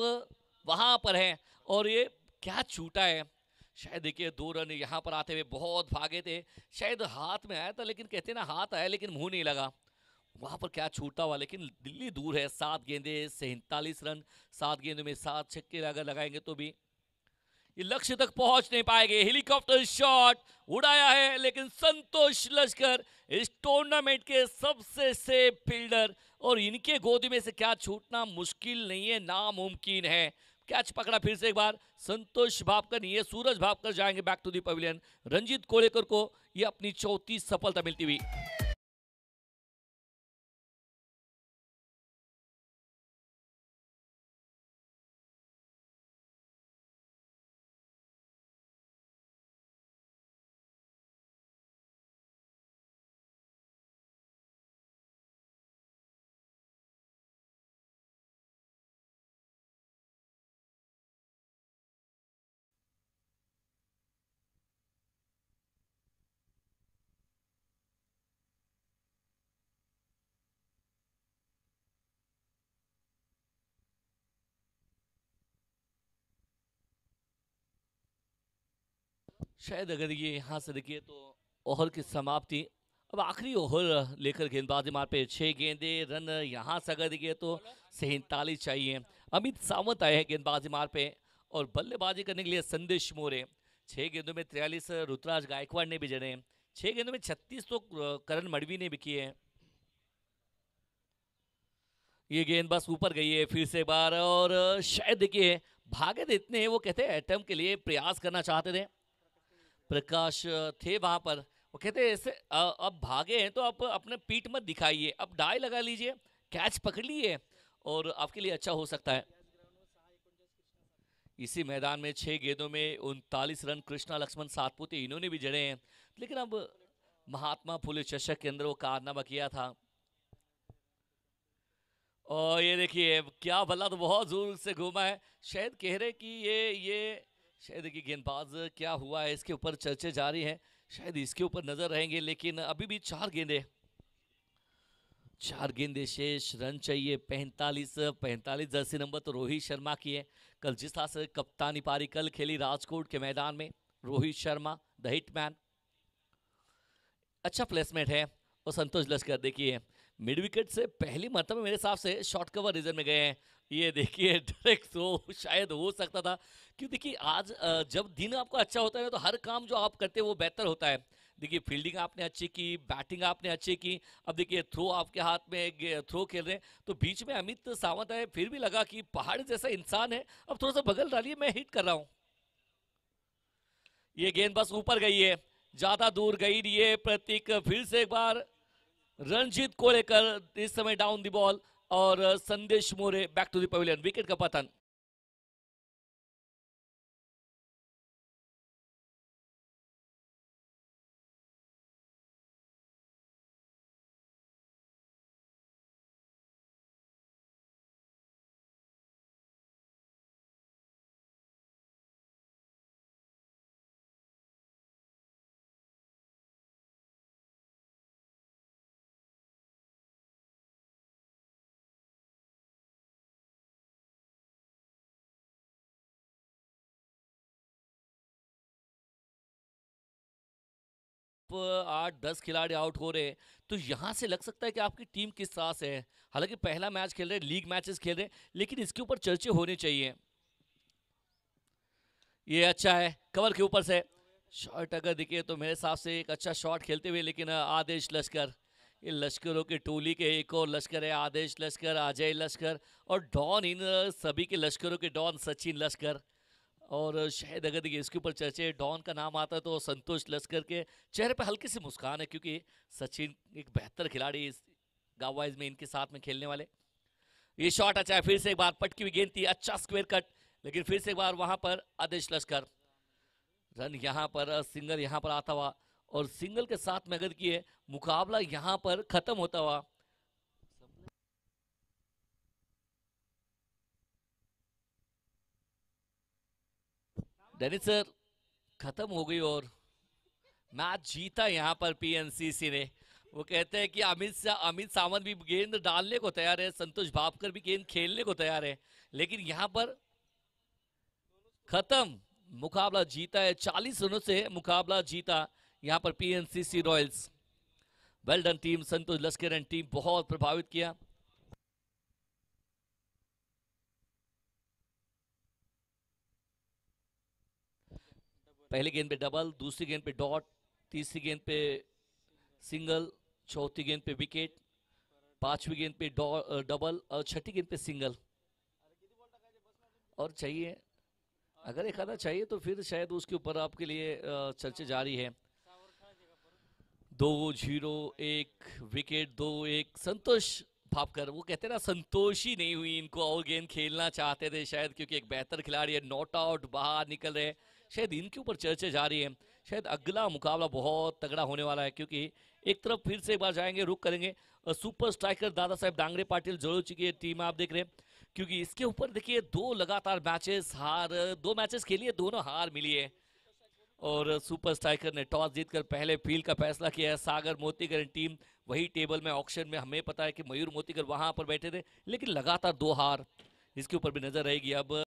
वहां पर है और ये क्या छूटा है। शायद देखिए 2 रन यहाँ पर आते हुए बहुत भागे थे, शायद हाथ में आया था लेकिन कहते ना हाथ आया लेकिन मुंह नहीं लगा, वहां पर क्या छूटा हुआ। लेकिन दिल्ली दूर है, 7 गेंदे 47 रन, 7 गेंदों में 7 छक्के अगर लगाएंगे तो भी ये लक्ष्य तक पहुंच नहीं पाएंगे। हेलीकॉप्टर शॉट उड़ाया है लेकिन संतोष लश्कर इस टूर्नामेंट के सबसे सेफ फील्डर, और इनके गोदी में से क्या छूटना मुश्किल नहीं है, नामुमकिन है। कैच पकड़ा फिर से एक बार संतोष भापकर, ये सूरज भापकर जाएंगे back to the pavilion. Ranjit Kolekar को ये अपनी 34 सफलता मिलती हुई। शायद अगर ये यहाँ से देखिए तो ओवर की समाप्ति, अब आखिरी ओवर लेकर गेंदबाजी मार पे 6 गेंदे रन यहाँ से अगर देखिए तो 47 चाहिए। अमित सावंत आए हैं गेंदबाजी मार पे और बल्लेबाजी करने के लिए संदेश मोरे। 6 गेंदों में 43 ऋतुराज गायकवाड़ ने भी जड़े, 6 गेंदों में 36 तो करण मडवी ने भी किए हैं। ये गेंद बस ऊपर गई है फिर से एक बार, और शायद देखिए भागे थे इतने, वो कहते हैं अटेम्प्ट के लिए प्रयास करना चाहते थे, प्रकाश थे वहां पर, वो कहते हैं ऐसे अब भागे हैं तो आप अपने पीठ मत दिखाइए, अब डाई लगा लीजिए, कैच पकड़ लिए और आपके लिए अच्छा हो सकता है। इसी मैदान में 6 गेंदों में 39 रन कृष्णा लक्ष्मण सातपुते इन्होंने भी जड़े हैं, लेकिन अब महात्मा फुले चषक के अंदर वो कारनामा किया था। और ये देखिए क्या बल्ला तो बहुत जोर से घूमा है, शायद कह रहे कि ये शायद देखिए गेंदबाज क्या हुआ है, इसके ऊपर चर्चे जारी हैं, शायद इसके ऊपर नजर रहेंगे। लेकिन अभी भी 4 गेंदे शेष, रन चाहिए 45 जर्सी नंबर तो रोहित शर्मा की है। कल जिस तरह से कप्तानी पारी कल खेली राजकोट के मैदान में, रोहित शर्मा द हिटमैन, अच्छा प्लेसमेंट है। और संतोष लश्कर देखिए मिड विकेट से पहली मरतबा मेरे हिसाब से शॉर्ट कवर रीजन में गए हैं। ये देखिए डायरेक्ट तो शायद हो सकता था, क्यों देखिए आज जब दिन आपका अच्छा होता है तो हर काम जो आप करते हैं वो बेहतर होता है। देखिए फील्डिंग आपने अच्छी की, बैटिंग आपने अच्छी की, अब देखिए थ्रो आपके हाथ में थ्रो खेल रहे हैं तो बीच में अमित सावंत है, फिर भी लगा कि पहाड़ जैसा इंसान है, अब थोड़ा सा बगल डालिए मैं हिट कर रहा हूं। ये गेंद बस ऊपर गई है, ज्यादा दूर गई नहीं है। प्रतीक फिर से एक बार रंजीत को लेकर इस समय डाउन द बॉल, और Sandesh More back to the pavilion, wicket का पतन। आप 8-10 खिलाड़ी आउट हो रहे हैं तो यहां से लग सकता है कि आपकी टीम किस तरह से है। हालांकि पहला मैच खेल रहे हैं, लीग मैचेस खेल रहे हैं, लेकिन इसके ऊपर चर्चे होने चाहिए। ये अच्छा है कवर के ऊपर से शॉट अगर दिखे तो मेरे हिसाब से एक अच्छा शॉट खेलते हुए, लेकिन आदेश लश्कर, ये लश्करों की टोली के एक और लश्कर है, आदेश लश्कर, अजय लश्कर और डॉन, इन सभी के लश्करों के डॉन सचिन लश्कर। और शायद अगर देखिए इसके ऊपर चर्चे डॉन का नाम आता है तो संतोष लश्कर के चेहरे पे हल्की सी मुस्कान है, क्योंकि सचिन एक बेहतर खिलाड़ी इस गांव वाइज में इनके साथ में खेलने वाले। ये शॉट अच्छा है, फिर से एक बार पटकी हुई गेंद थी, अच्छा स्क्वायर कट, लेकिन फिर से एक बार वहां पर आदेश लश्कर रन यहाँ पर सिंगल यहाँ पर आता हुआ, और सिंगल के साथ में अगर किए मुकाबला यहाँ पर खत्म होता हुआ। डेनिस सर खत्म हो गई और मैच जीता यहाँ पर पीएनसीसी ने। वो कहते हैं कि अमित सावंत भी गेंद डालने को तैयार है, संतोष भापकर भी गेंद खेलने को तैयार है, लेकिन यहाँ पर खत्म, मुकाबला जीता है 40 रनों से, मुकाबला जीता यहाँ पर पीएनसीसी Royals. Well done team, Santosh Lashkar and team, बहुत प्रभावित किया। पहली गेंद पे डबल, दूसरी गेंद पे डॉट, तीसरी गेंद पे सिंगल, चौथी गेंद पे विकेट, पांचवी गेंद पे डबल और छठी गेंद पे सिंगल। और चाहिए, अगर एक आधा चाहिए तो फिर शायद उसके ऊपर आपके लिए चर्चा जारी है। 2-0-1 विकेट, 2-1। संतोष भापकर, वो कहते हैं ना, संतोषी नहीं हुई इनको और गेंद खेलना चाहते थे शायद, क्योंकि एक बेहतर खिलाड़ी है, नॉट आउट बाहर निकल रहे, शायद इनके ऊपर चर्चा जारी है। शायद अगला मुकाबला बहुत तगड़ा होने वाला है, क्योंकि एक तरफ फिर से एक बार जाएंगे, रुक करेंगे सुपर स्ट्राइकर दादा साहेब डांगरे पाटिल जरूर की टीम आप देख रहे हैं, क्योंकि इसके ऊपर देखिए 2 लगातार मैचेस हार, 2 मैचेस खेली है, दोनों हार मिली है। और सुपर स्ट्राइकर ने टॉस जीतकर पहले फील्ड का फैसला किया है। सागर मोतीकर टीम वही टेबल में ऑक्शन में, हमें पता है कि मयूर मोतीकर वहां पर बैठे थे, लेकिन लगातार 2 हार, इसके ऊपर भी नजर रहेगी। अब